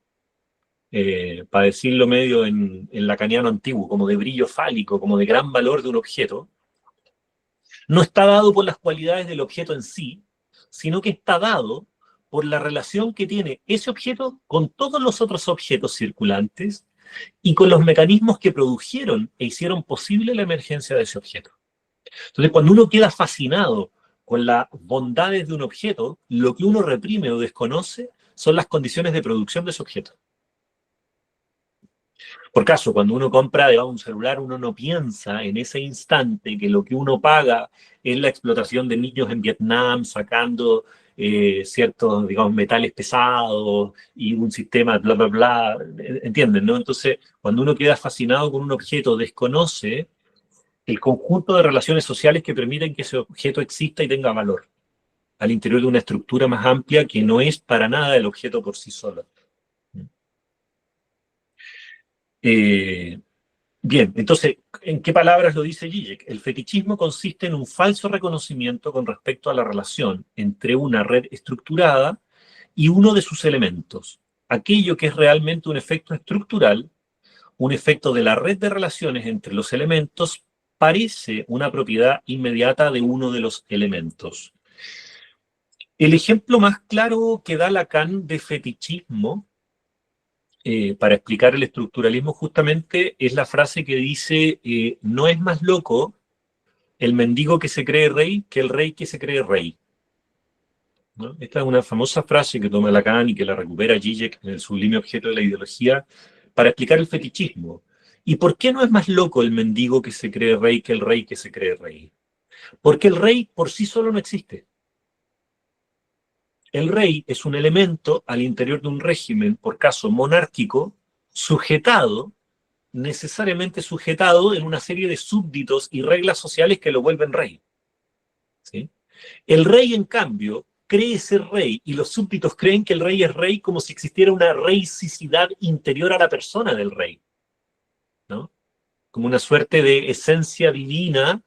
para decirlo medio en lacaniano antiguo, como de brillo fálico, como de gran valor de un objeto, no está dado por las cualidades del objeto en sí, sino que está dado por la relación que tiene ese objeto con todos los otros objetos circulantes y con los mecanismos que produjeron e hicieron posible la emergencia de ese objeto. Entonces, cuando uno queda fascinado con las bondades de un objeto, lo que uno reprime o desconoce son las condiciones de producción de ese objeto. Por caso, cuando uno compra, digamos, un celular, uno no piensa en ese instante que lo que uno paga es la explotación de niños en Vietnam sacando ciertos, digamos, metales pesados y un sistema, bla, bla, bla, ¿entienden, no? Entonces, cuando uno queda fascinado con un objeto, desconoce el conjunto de relaciones sociales que permiten que ese objeto exista y tenga valor al interior de una estructura más amplia que no es para nada el objeto por sí solo. Bien, entonces, ¿en qué palabras lo dice Zizek? El fetichismo consiste en un falso reconocimiento con respecto a la relación entre una red estructurada y uno de sus elementos. Aquello que es realmente un efecto estructural, un efecto de la red de relaciones entre los elementos, parece una propiedad inmediata de uno de los elementos. El ejemplo más claro que da Lacan de fetichismo para explicar el estructuralismo justamente es la frase que dice, no es más loco el mendigo que se cree rey que el rey que se cree rey. ¿No? Esta es una famosa frase que toma Lacan y que la recupera Zizek en el sublime objeto de la ideología, para explicar el fetichismo. ¿Y por qué no es más loco el mendigo que se cree rey que el rey que se cree rey? Porque el rey por sí solo no existe. El rey es un elemento al interior de un régimen, por caso monárquico, sujetado, necesariamente sujetado en una serie de súbditos y reglas sociales que lo vuelven rey. ¿Sí? El rey, en cambio, cree ser rey y los súbditos creen que el rey es rey como si existiera una reicidad interior a la persona del rey, ¿no? Como una suerte de esencia divina,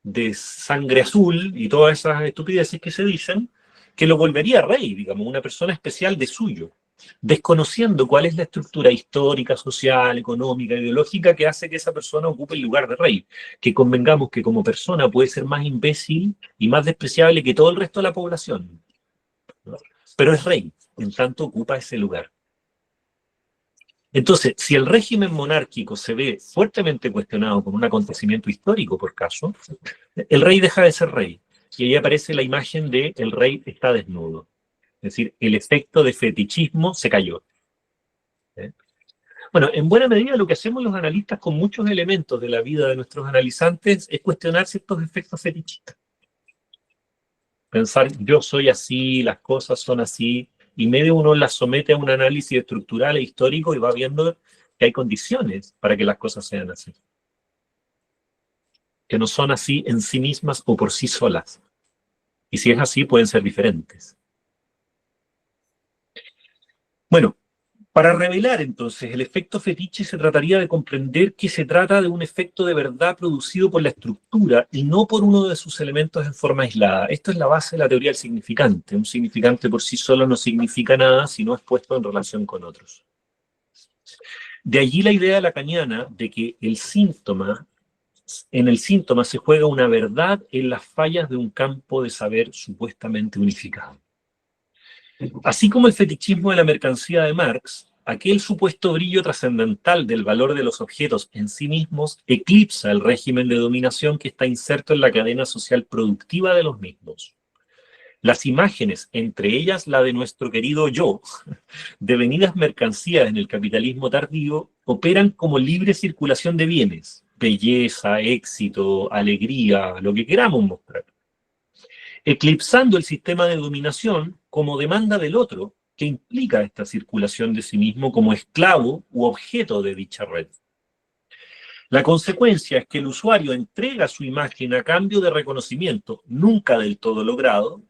de sangre azul y todas esas estupideces que se dicen, que lo volvería rey, digamos, una persona especial de suyo, desconociendo cuál es la estructura histórica, social, económica, ideológica que hace que esa persona ocupe el lugar de rey. Que convengamos que como persona puede ser más imbécil y más despreciable que todo el resto de la población, ¿no? Pero es rey, en tanto ocupa ese lugar. Entonces, si el régimen monárquico se ve fuertemente cuestionado por un acontecimiento histórico, por caso, el rey deja de ser rey. Y ahí aparece la imagen de el rey está desnudo. Es decir, el efecto de fetichismo se cayó. ¿Eh? Bueno, en buena medida lo que hacemos los analistas con muchos elementos de la vida de nuestros analizantes es cuestionar ciertos efectos fetichistas. Pensar, yo soy así, las cosas son así, y medio uno las somete a un análisis estructural e histórico y va viendo que hay condiciones para que las cosas sean así. Que no son así en sí mismas o por sí solas. Y si es así, pueden ser diferentes. Bueno, para revelar entonces el efecto fetiche se trataría de comprender que se trata de un efecto de verdad producido por la estructura y no por uno de sus elementos en forma aislada. Esto es la base de la teoría del significante. Un significante por sí solo no significa nada si no es puesto en relación con otros. De allí la idea lacaniana de que en el síntoma se juega una verdad en las fallas de un campo de saber supuestamente unificado. Así como el fetichismo de la mercancía de Marx, aquel supuesto brillo trascendental del valor de los objetos en sí mismos eclipsa el régimen de dominación que está inserto en la cadena social productiva de los mismos. Las imágenes, entre ellas la de nuestro querido yo, devenidas mercancías en el capitalismo tardío, operan como libre circulación de bienes, belleza, éxito, alegría, lo que queramos mostrar, eclipsando el sistema de dominación como demanda del otro, que implica esta circulación de sí mismo como esclavo u objeto de dicha red. La consecuencia es que el usuario entrega su imagen a cambio de reconocimiento, nunca del todo logrado,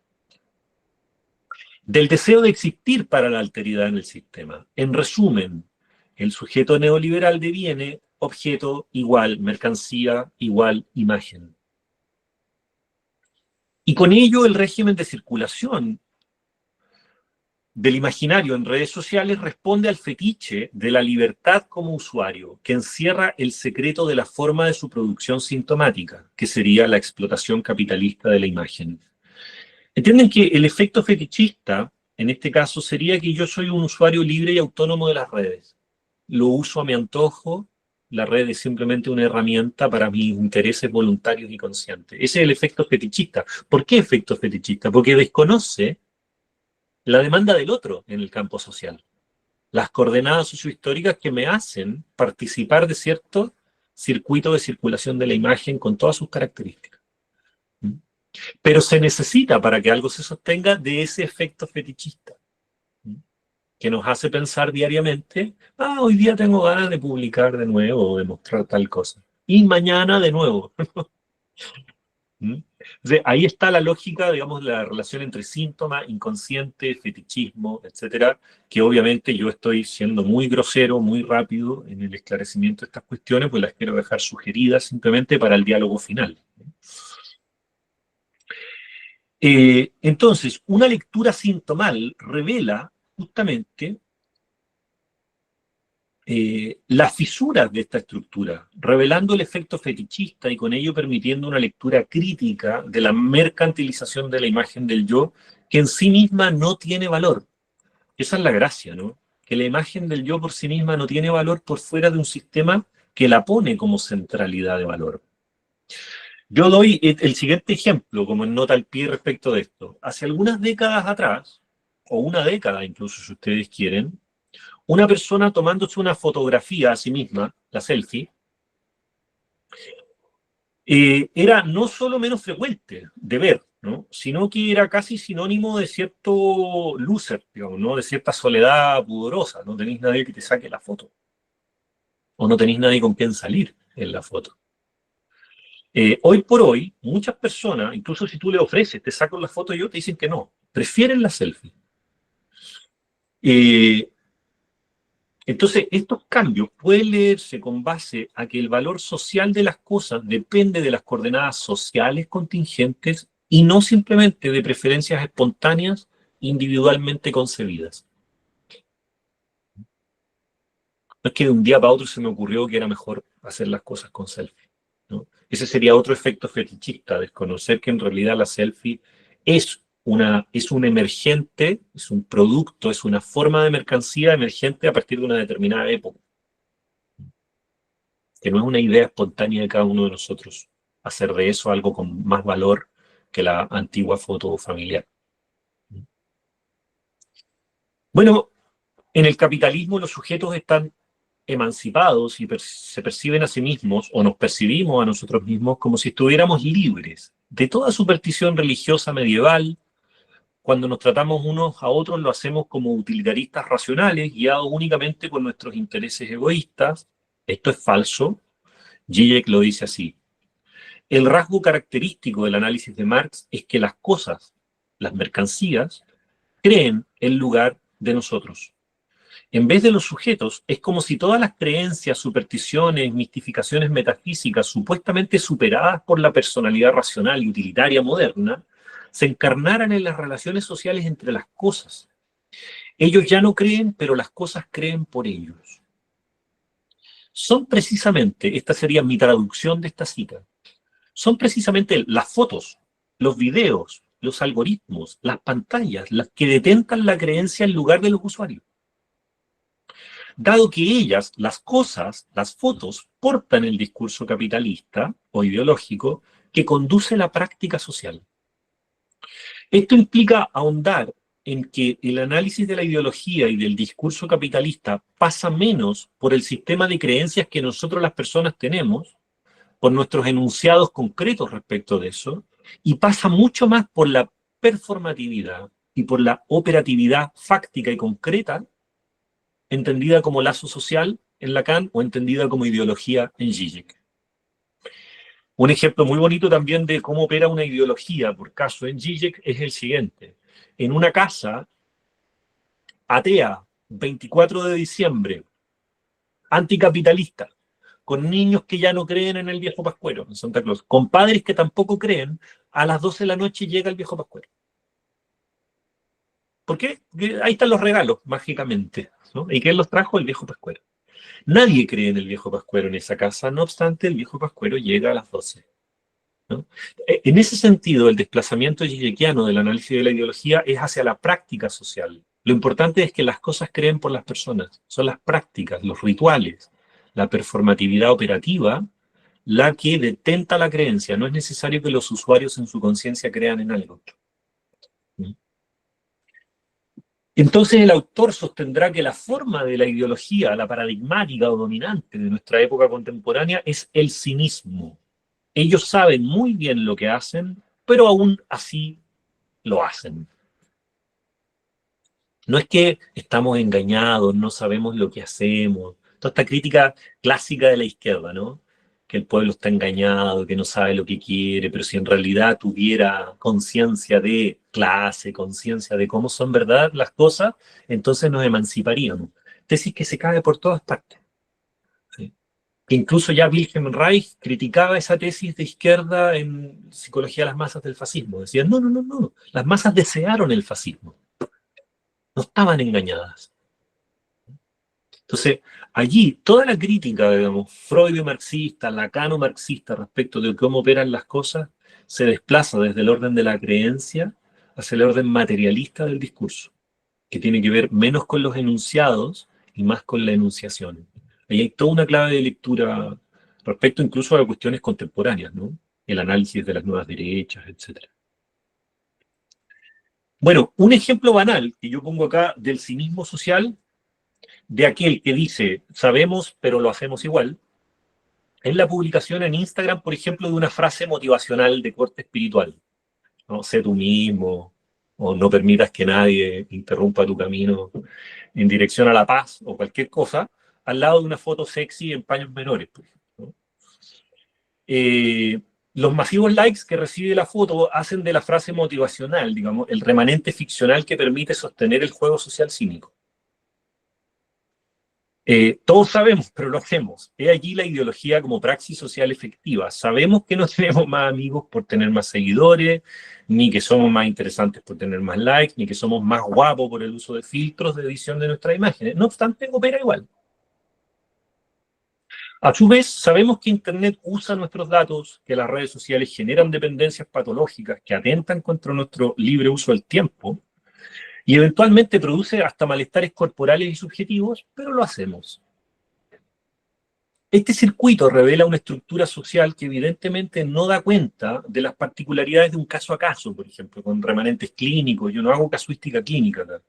del deseo de existir para la alteridad en el sistema. En resumen, el sujeto neoliberal deviene objeto igual mercancía igual imagen. Y con ello el régimen de circulación del imaginario en redes sociales responde al fetiche de la libertad como usuario, que encierra el secreto de la forma de su producción sintomática, que sería la explotación capitalista de la imagen. Entienden que el efecto fetichista, en este caso, sería que yo soy un usuario libre y autónomo de las redes. Lo uso a mi antojo, la red es simplemente una herramienta para mis intereses voluntarios y conscientes. Ese es el efecto fetichista. ¿Por qué efecto fetichista? Porque desconoce la demanda del otro en el campo social, las coordenadas sociohistóricas que me hacen participar de cierto circuito de circulación de la imagen con todas sus características. Pero se necesita para que algo se sostenga de ese efecto fetichista, que nos hace pensar diariamente, hoy día tengo ganas de publicar de nuevo o de mostrar tal cosa. Y mañana de nuevo. Entonces, ahí está la lógica, digamos, de la relación entre síntoma, inconsciente, fetichismo, etcétera, que obviamente yo estoy siendo muy grosero, muy rápido en el esclarecimiento de estas cuestiones, pues las quiero dejar sugeridas simplemente para el diálogo final. Entonces, una lectura sintomal revela justamente las fisuras de esta estructura, revelando el efecto fetichista y con ello permitiendo una lectura crítica de la mercantilización de la imagen del yo, que en sí misma no tiene valor. Esa es la gracia, ¿no? Que la imagen del yo por sí misma no tiene valor por fuera de un sistema que la pone como centralidad de valor. Yo doy el siguiente ejemplo como nota al pie respecto de esto. Hace algunas décadas atrás, o una década incluso si ustedes quieren, una persona tomándose una fotografía a sí misma, la selfie, era no solo menos frecuente de ver, ¿no? Sino que era casi sinónimo de cierto loser, digamos, ¿no? De cierta soledad pudorosa. No tenéis nadie que te saque la foto. O no tenéis nadie con quien salir en la foto. Hoy por hoy, muchas personas, incluso si tú le ofreces, te saco la foto yo, te dicen que no. Prefieren la selfie. Eh, Entonces, estos cambios pueden leerse con base a que el valor social de las cosas depende de las coordenadas sociales contingentes y no simplemente de preferencias espontáneas individualmente concebidas. No es que de un día para otro se me ocurrió que era mejor hacer las cosas con selfie, ¿no? Ese sería otro efecto fetichista, desconocer que en realidad la selfie es un emergente, es un producto, es una forma de mercancía emergente a partir de una determinada época, que no es una idea espontánea de cada uno de nosotros hacer de eso algo con más valor que la antigua foto familiar. Bueno, en el capitalismo los sujetos están emancipados y se perciben a sí mismos, o nos percibimos a nosotros mismos, como si estuviéramos libres de toda superstición religiosa medieval. Cuando nos tratamos unos a otros lo hacemos como utilitaristas racionales, guiados únicamente por nuestros intereses egoístas. Esto es falso. Zizek lo dice así: el rasgo característico del análisis de Marx es que las cosas, las mercancías, creen el lugar de nosotros. En vez de los sujetos, es como si todas las creencias, supersticiones, mistificaciones metafísicas supuestamente superadas por la personalidad racional y utilitaria moderna, se encarnaran en las relaciones sociales entre las cosas. Ellos ya no creen, pero las cosas creen por ellos. Son precisamente, esta sería mi traducción de esta cita, son precisamente las fotos, los videos, los algoritmos, las pantallas, las que detentan la creencia en lugar de los usuarios. Dado que ellas, las cosas, las fotos, portan el discurso capitalista o ideológico que conduce la práctica social. Esto implica ahondar en que el análisis de la ideología y del discurso capitalista pasa menos por el sistema de creencias que nosotros las personas tenemos, por nuestros enunciados concretos respecto de eso, y pasa mucho más por la performatividad y por la operatividad fáctica y concreta, entendida como lazo social en Lacan o entendida como ideología en Zizek. Un ejemplo muy bonito también de cómo opera una ideología, por caso en Zizek, es el siguiente. En una casa atea, 24 de diciembre, anticapitalista, con niños que ya no creen en el viejo Pascuero, en Santa Claus, con padres que tampoco creen, a las 12 de la noche llega el viejo Pascuero. ¿Por qué? Porque ahí están los regalos, mágicamente, ¿no? ¿Y quién los trajo? El viejo Pascuero. Nadie cree en el viejo Pascuero en esa casa, no obstante, el viejo Pascuero llega a las 12, ¿no? En ese sentido, el desplazamiento gizekiano del análisis de la ideología es hacia la práctica social. Lo importante es que las cosas creen por las personas, son las prácticas, los rituales, la performatividad operativa, la que detenta la creencia. No es necesario que los usuarios en su conciencia crean en algo. Entonces el autor sostendrá que la forma de la ideología, la paradigmática o dominante de nuestra época contemporánea es el cinismo. Ellos saben muy bien lo que hacen, pero aún así lo hacen. No es que estamos engañados, no sabemos lo que hacemos. Toda esta crítica clásica de la izquierda, ¿no? Que el pueblo está engañado, que no sabe lo que quiere, pero si en realidad tuviera conciencia de clase, conciencia de cómo son verdad las cosas, entonces nos emanciparíamos. Tesis que se cae por todas partes. ¿Sí? Que incluso ya Wilhelm Reich criticaba esa tesis de izquierda en Psicología de las masas del fascismo. Decían, no, no, no, no, las masas desearon el fascismo, no estaban engañadas. Entonces, allí toda la crítica, digamos, Freud-marxista, Lacano-marxista respecto de cómo operan las cosas, se desplaza desde el orden de la creencia hacia el orden materialista del discurso, que tiene que ver menos con los enunciados y más con la enunciación. Ahí hay toda una clave de lectura respecto incluso a cuestiones contemporáneas, ¿no? El análisis de las nuevas derechas, etc. Bueno, un ejemplo banal que yo pongo acá del cinismo social de aquel que dice, sabemos, pero lo hacemos igual, es la publicación en Instagram, por ejemplo, de una frase motivacional de corte espiritual, ¿no? Sé tú mismo, o no permitas que nadie interrumpa tu camino en dirección a la paz, o cualquier cosa, al lado de una foto sexy en paños menores, por ejemplo, ¿no? Los masivos likes que recibe la foto hacen de la frase motivacional, digamos, el remanente ficcional que permite sostener el juego social cínico. Todos sabemos, pero lo hacemos. He allí la ideología como praxis social efectiva. Sabemos que no tenemos más amigos por tener más seguidores, ni que somos más interesantes por tener más likes, ni que somos más guapos por el uso de filtros de edición de nuestras imágenes. No obstante, opera igual. A su vez, sabemos que Internet usa nuestros datos, que las redes sociales generan dependencias patológicas que atentan contra nuestro libre uso del tiempo y eventualmente produce hasta malestares corporales y subjetivos, pero lo hacemos. Este circuito revela una estructura social que evidentemente no da cuenta de las particularidades de un caso a caso, por ejemplo, con remanentes clínicos. Yo no hago casuística clínica acá.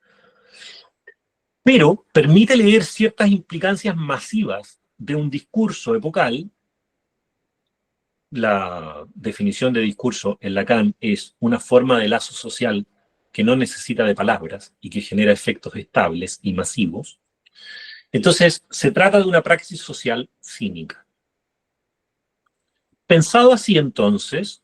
Pero permite leer ciertas implicancias masivas de un discurso epocal. La definición de discurso en Lacan es una forma de lazo social que no necesita de palabras y que genera efectos estables y masivos. Entonces, se trata de una praxis social cínica. Pensado así, entonces,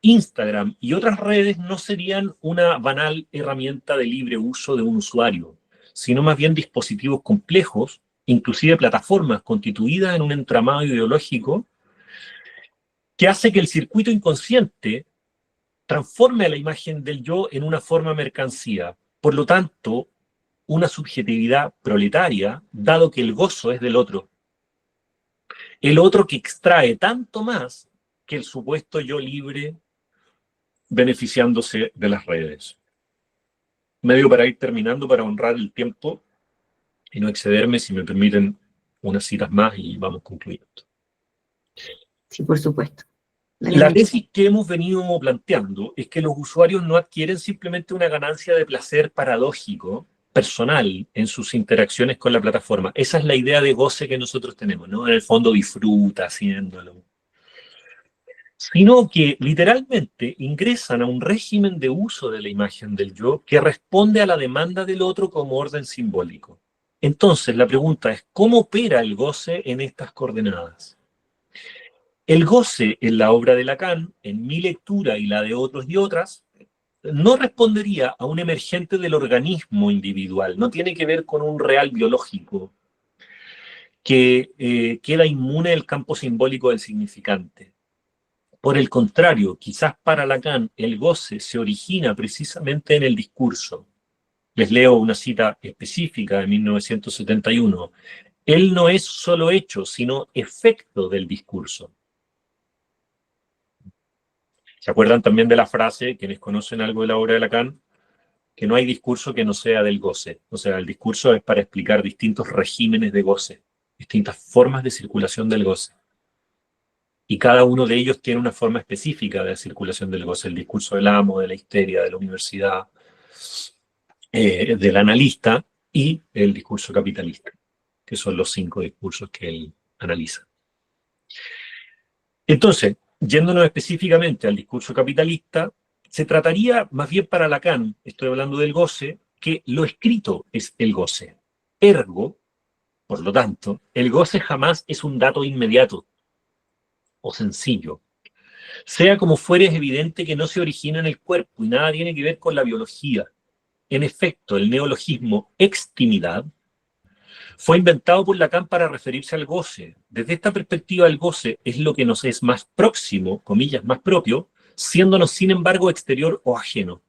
Instagram y otras redes no serían una banal herramienta de libre uso de un usuario, sino más bien dispositivos complejos, inclusive plataformas constituidas en un entramado ideológico que hace que el circuito inconsciente transforme a la imagen del yo en una forma mercancía. Por lo tanto, una subjetividad proletaria, dado que el gozo es del otro. El otro que extrae tanto más que el supuesto yo libre beneficiándose de las redes. Medio para ir terminando, para honrar el tiempo y no excederme, si me permiten unas citas más y vamos concluyendo. Sí, por supuesto. La tesis que hemos venido planteando es que los usuarios no adquieren simplemente una ganancia de placer paradójico, personal, en sus interacciones con la plataforma. Esa es la idea de goce que nosotros tenemos, ¿no? En el fondo disfruta haciéndolo. Sino que literalmente ingresan a un régimen de uso de la imagen del yo que responde a la demanda del otro como orden simbólico. Entonces, la pregunta es, ¿cómo opera el goce en estas coordenadas? El goce en la obra de Lacan, en mi lectura y la de otros y otras, no respondería a un emergente del organismo individual, no tiene que ver con un real biológico que queda inmune del campo simbólico del significante. Por el contrario, quizás para Lacan el goce se origina precisamente en el discurso. Les leo una cita específica de 1971. Él no es solo hecho, sino efecto del discurso. ¿Se acuerdan también de la frase, quienes conocen algo de la obra de Lacan? Que no hay discurso que no sea del goce. O sea, el discurso es para explicar distintos regímenes de goce, distintas formas de circulación del goce. Y cada uno de ellos tiene una forma específica de circulación del goce. El discurso del amo, de la histeria, de la universidad, del analista y el discurso capitalista, que son los 5 discursos que él analiza. Entonces, yéndonos específicamente al discurso capitalista, se trataría más bien para Lacan, estoy hablando del goce, que lo escrito es el goce. Ergo, por lo tanto, el goce jamás es un dato inmediato o sencillo. Sea como fuere, es evidente que no se origina en el cuerpo y nada tiene que ver con la biología. En efecto, el neologismo extimidad fue inventado por Lacan para referirse al goce. Desde esta perspectiva, el goce es lo que nos es más próximo, comillas, más propio, siéndonos sin embargo exterior o ajeno.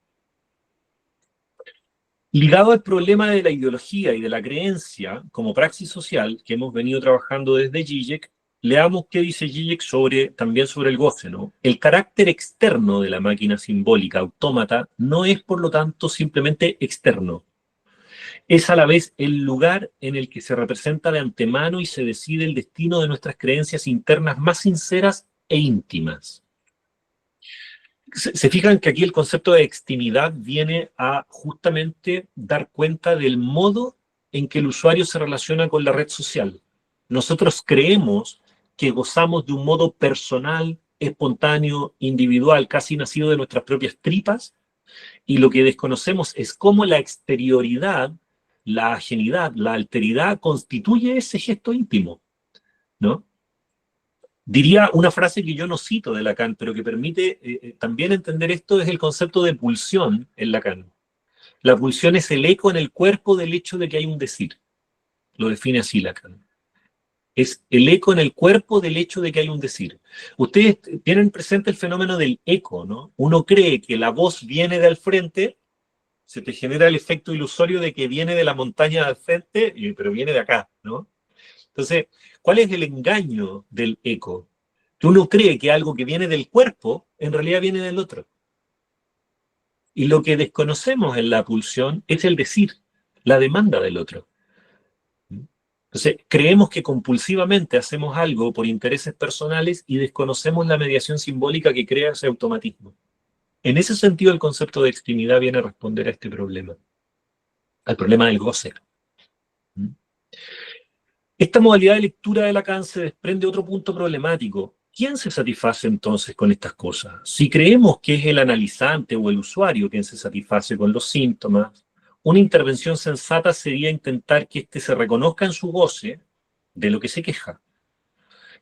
Ligado al problema de la ideología y de la creencia como praxis social que hemos venido trabajando desde Zizek, leamos qué dice Zizek también sobre el goce, ¿no? El carácter externo de la máquina simbólica autómata no es, por lo tanto, simplemente externo. Es a la vez el lugar en el que se representa de antemano y se decide el destino de nuestras creencias internas más sinceras e íntimas. Se fijan que aquí el concepto de extimidad viene a justamente dar cuenta del modo en que el usuario se relaciona con la red social. Nosotros creemos que gozamos de un modo personal, espontáneo, individual, casi nacido de nuestras propias tripas, y lo que desconocemos es cómo la exterioridad, la ajenidad, la alteridad constituye ese gesto íntimo, ¿no? Diría una frase que yo no cito de Lacan, pero que permite también entender esto, es el concepto de pulsión en Lacan. La pulsión es el eco en el cuerpo del hecho de que hay un decir. Lo define así Lacan. Es el eco en el cuerpo del hecho de que hay un decir. Ustedes tienen presente el fenómeno del eco, ¿no? Uno cree que la voz viene del frente, se te genera el efecto ilusorio de que viene de la montaña del frente, pero viene de acá, ¿no? Entonces, ¿cuál es el engaño del eco? Que uno cree que algo que viene del cuerpo, en realidad viene del otro. Y lo que desconocemos en la pulsión es el decir, la demanda del otro. Entonces, creemos que compulsivamente hacemos algo por intereses personales y desconocemos la mediación simbólica que crea ese automatismo. En ese sentido, el concepto de extimidad viene a responder a este problema, al problema del goce. Esta modalidad de lectura de Lacan se desprende otro punto problemático. ¿Quién se satisface entonces con estas cosas? Si creemos que es el analizante o el usuario quien se satisface con los síntomas, una intervención sensata sería intentar que éste se reconozca en su goce de lo que se queja.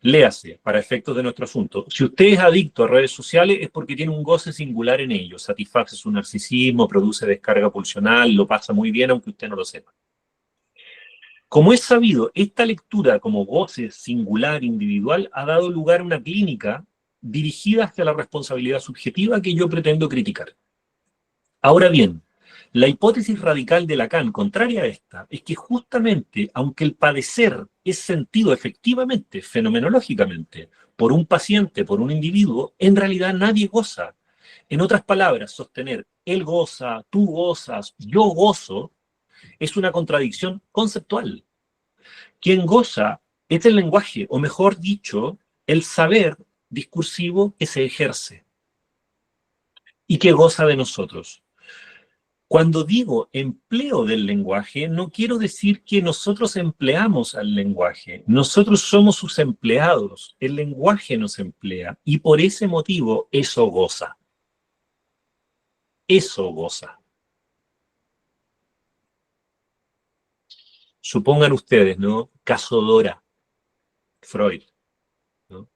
Léase, para efectos de nuestro asunto, si usted es adicto a redes sociales es porque tiene un goce singular en ello, satisface su narcisismo, produce descarga pulsional, lo pasa muy bien aunque usted no lo sepa. Como es sabido, esta lectura como goce singular, individual, ha dado lugar a una clínica dirigida hacia la responsabilidad subjetiva que yo pretendo criticar. Ahora bien, la hipótesis radical de Lacan, contraria a esta, es que justamente, aunque el padecer es sentido efectivamente, fenomenológicamente, por un paciente, por un individuo, en realidad nadie goza. En otras palabras, sostener él goza, tú gozas, yo gozo, es una contradicción conceptual. Quien goza es el lenguaje, o mejor dicho, el saber discursivo que se ejerce y que goza de nosotros. Cuando digo empleo del lenguaje, no quiero decir que nosotros empleamos al lenguaje. Nosotros somos sus empleados. El lenguaje nos emplea y por ese motivo eso goza. Eso goza. Supongan ustedes, ¿no? Caso Dora, Freud, ¿no?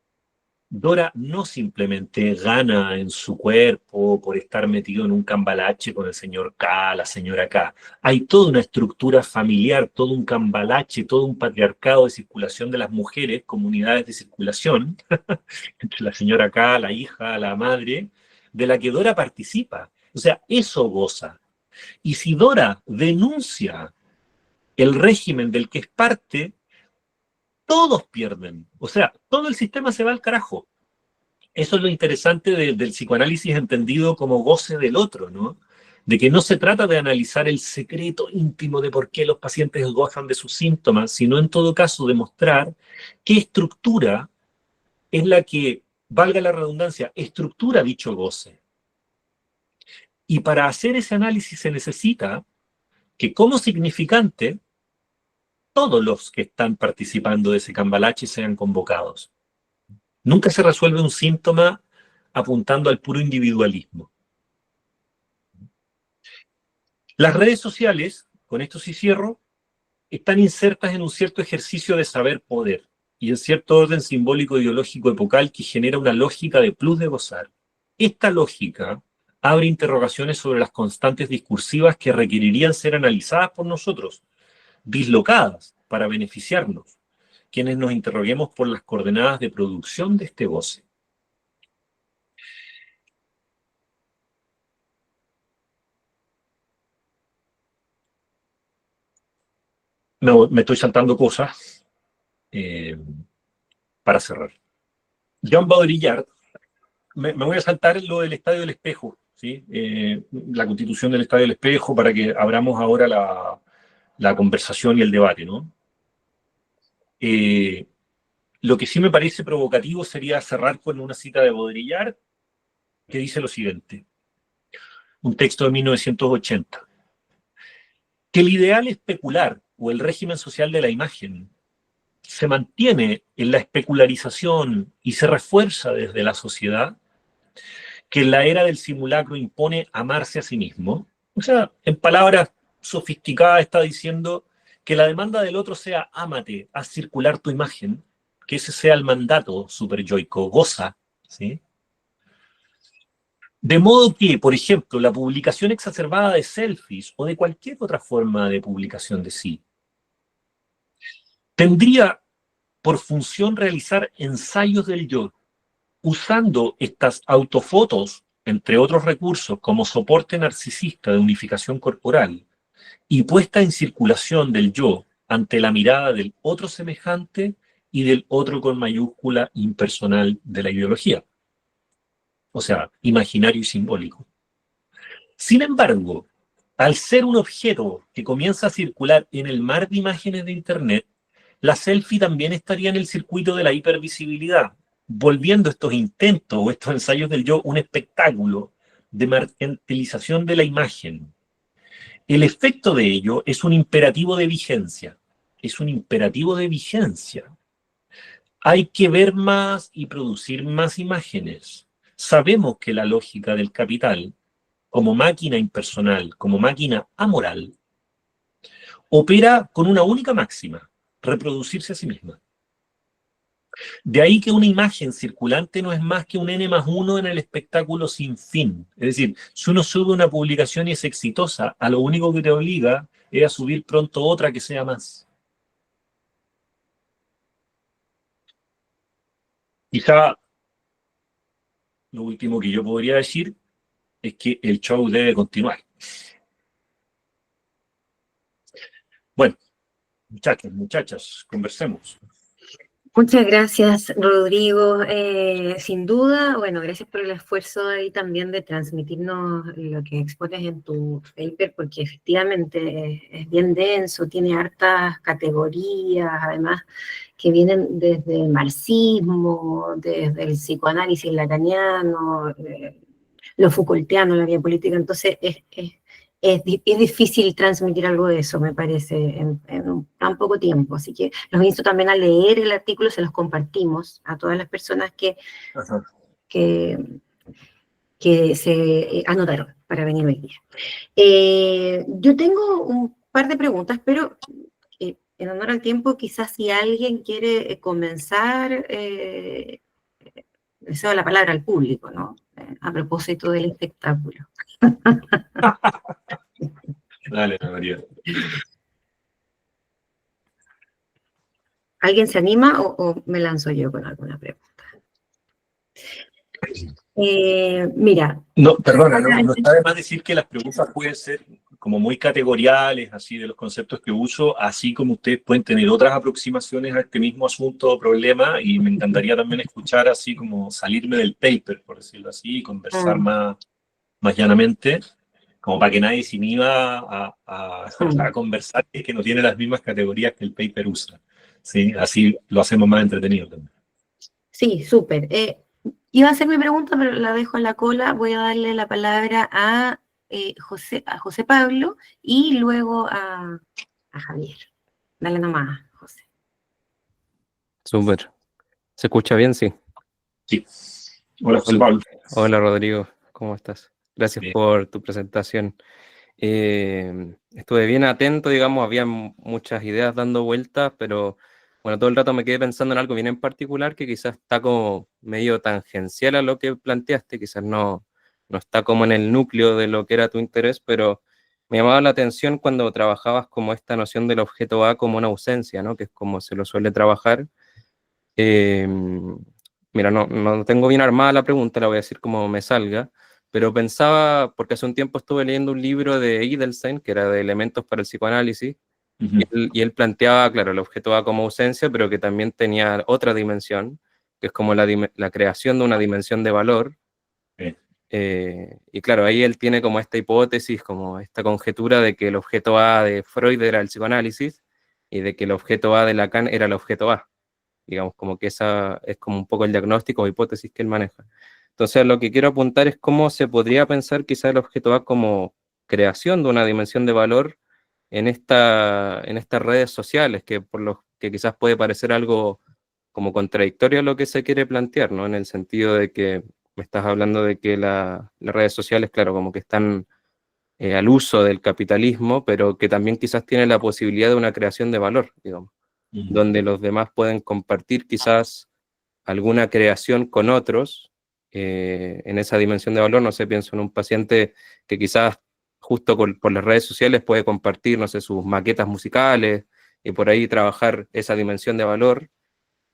Dora no simplemente gana en su cuerpo por estar metido en un cambalache con el señor K, la señora K. Hay toda una estructura familiar, todo un cambalache, todo un patriarcado de circulación de las mujeres, comunidades de circulación, entre la señora K, la hija, la madre, de la que Dora participa. O sea, eso goza. Y si Dora denuncia el régimen del que es parte, todos pierden. O sea, todo el sistema se va al carajo. Eso es lo interesante del psicoanálisis entendido como goce del otro, ¿no? De que no se trata de analizar el secreto íntimo de por qué los pacientes gozan de sus síntomas, sino en todo caso demostrar qué estructura es la que, valga la redundancia, estructura dicho goce. Y para hacer ese análisis se necesita que como significante todos los que están participando de ese cambalache sean convocados. Nunca se resuelve un síntoma apuntando al puro individualismo. Las redes sociales, con esto sí cierro, están insertas en un cierto ejercicio de saber-poder y en cierto orden simbólico ideológico epocal que genera una lógica de plus de gozar. Esta lógica abre interrogaciones sobre las constantes discursivas que requerirían ser analizadas por nosotros, dislocadas para beneficiarnos, quienes nos interroguemos por las coordenadas de producción de este goce. Me estoy saltando cosas para cerrar. Jean Baudrillard, me voy a saltar lo del Estadio del Espejo, ¿sí? La constitución del Estadio del Espejo para que abramos ahora la conversación y el debate, ¿no? Lo que sí me parece provocativo sería cerrar con una cita de Baudrillard que dice lo siguiente, un texto de 1980, que el ideal especular o el régimen social de la imagen se mantiene en la especularización y se refuerza desde la sociedad, que en la era del simulacro impone amarse a sí mismo. O sea, en palabras sofisticadas está diciendo que la demanda del otro sea ámate, haz circular tu imagen, que ese sea el mandato superyoico, goza, ¿sí? De modo que, por ejemplo, la publicación exacerbada de selfies o de cualquier otra forma de publicación de sí tendría por función realizar ensayos del yo, usando estas autofotos, entre otros recursos, como soporte narcisista de unificación corporal y puesta en circulación del yo ante la mirada del otro semejante y del otro con mayúscula impersonal de la ideología. O sea, imaginario y simbólico. Sin embargo, al ser un objeto que comienza a circular en el mar de imágenes de Internet, la selfie también estaría en el circuito de la hipervisibilidad, volviendo estos intentos o estos ensayos del yo un espectáculo de mercantilización de la imagen. El efecto de ello es un imperativo de vigencia. Es un imperativo de vigencia. Hay que ver más y producir más imágenes. Sabemos que la lógica del capital, como máquina impersonal, como máquina amoral, opera con una única máxima: reproducirse a sí misma. De ahí que una imagen circulante no es más que un n+1 en el espectáculo sin fin. Es decir, si uno sube una publicación y es exitosa, a lo único que te obliga es a subir pronto otra que sea más. Quizá lo último que yo podría decir es que el show debe continuar. Bueno, muchachos, muchachas, conversemos. Muchas gracias, Rodrigo. Sin duda, bueno, gracias por el esfuerzo ahí también de transmitirnos lo que expones en tu paper, porque efectivamente es bien denso, tiene hartas categorías, además que vienen desde el marxismo, desde el psicoanálisis lacaniano, lo Foucaultiano, la vía política, entonces es difícil transmitir algo de eso, me parece, en tan poco tiempo. Así que los insto también a leer el artículo, se los compartimos a todas las personas que, que se anotaron para venir hoy día. Yo tengo un par de preguntas, pero en honor al tiempo, quizás si alguien quiere comenzar, le cedo la palabra al público, ¿no? A propósito del espectáculo. Dale, María. ¿Alguien se anima o me lanzo yo con alguna pregunta? Mira. No, perdona, no está de más decir que las preguntas pueden ser como muy categoriales, así de los conceptos que uso, así como ustedes pueden tener otras aproximaciones a este mismo asunto o problema, y me encantaría también escuchar así como salirme del paper, por decirlo así, y conversar más llanamente, como para que nadie se inhiba a conversar, que no tiene las mismas categorías que el paper usa. ¿Sí? Así lo hacemos más entretenido también. Sí, súper. Iba a hacer mi pregunta, pero la dejo en la cola. Voy a darle la palabra a José Pablo y luego a Javier. Dale nomás, José. Súper. ¿Se escucha bien? Sí. Sí. Hola, José Pablo. Hola, Rodrigo. ¿Cómo estás? Gracias Bien. por tu presentación. Estuve bien atento, digamos, había muchas ideas dando vueltas, pero bueno, todo el rato me quedé pensando en algo bien en particular que quizás está como medio tangencial a lo que planteaste, quizás no está como en el núcleo de lo que era tu interés, pero me llamaba la atención cuando trabajabas como esta noción del objeto A como una ausencia, ¿no? Que es como se lo suele trabajar. Mira, no tengo bien armada la pregunta, la voy a decir como me salga, pero pensaba, porque hace un tiempo estuve leyendo un libro de Edelstein, que era de elementos para el psicoanálisis, y él planteaba, claro, el objeto A como ausencia, pero que también tenía otra dimensión, que es como la creación de una dimensión de valor. Y claro, ahí él tiene como esta hipótesis, como esta conjetura de que el objeto A de Freud era el psicoanálisis, y de que el objeto A de Lacan era el objeto A. Digamos, como que esa es como un poco el diagnóstico o hipótesis que él maneja. Entonces, lo que quiero apuntar es cómo se podría pensar quizá el objeto A como creación de una dimensión de valor en estas redes sociales, que por lo que quizás puede parecer algo como contradictorio a lo que se quiere plantear, ¿no? En el sentido de que me estás hablando de que las redes sociales, claro, como que están al uso del capitalismo, pero que también quizás tienen la posibilidad de una creación de valor, digamos, donde los demás pueden compartir quizás alguna creación con otros en esa dimensión de valor. No sé, pienso en un paciente que quizás justo por las redes sociales puede compartir, no sé, sus maquetas musicales y por ahí trabajar esa dimensión de valor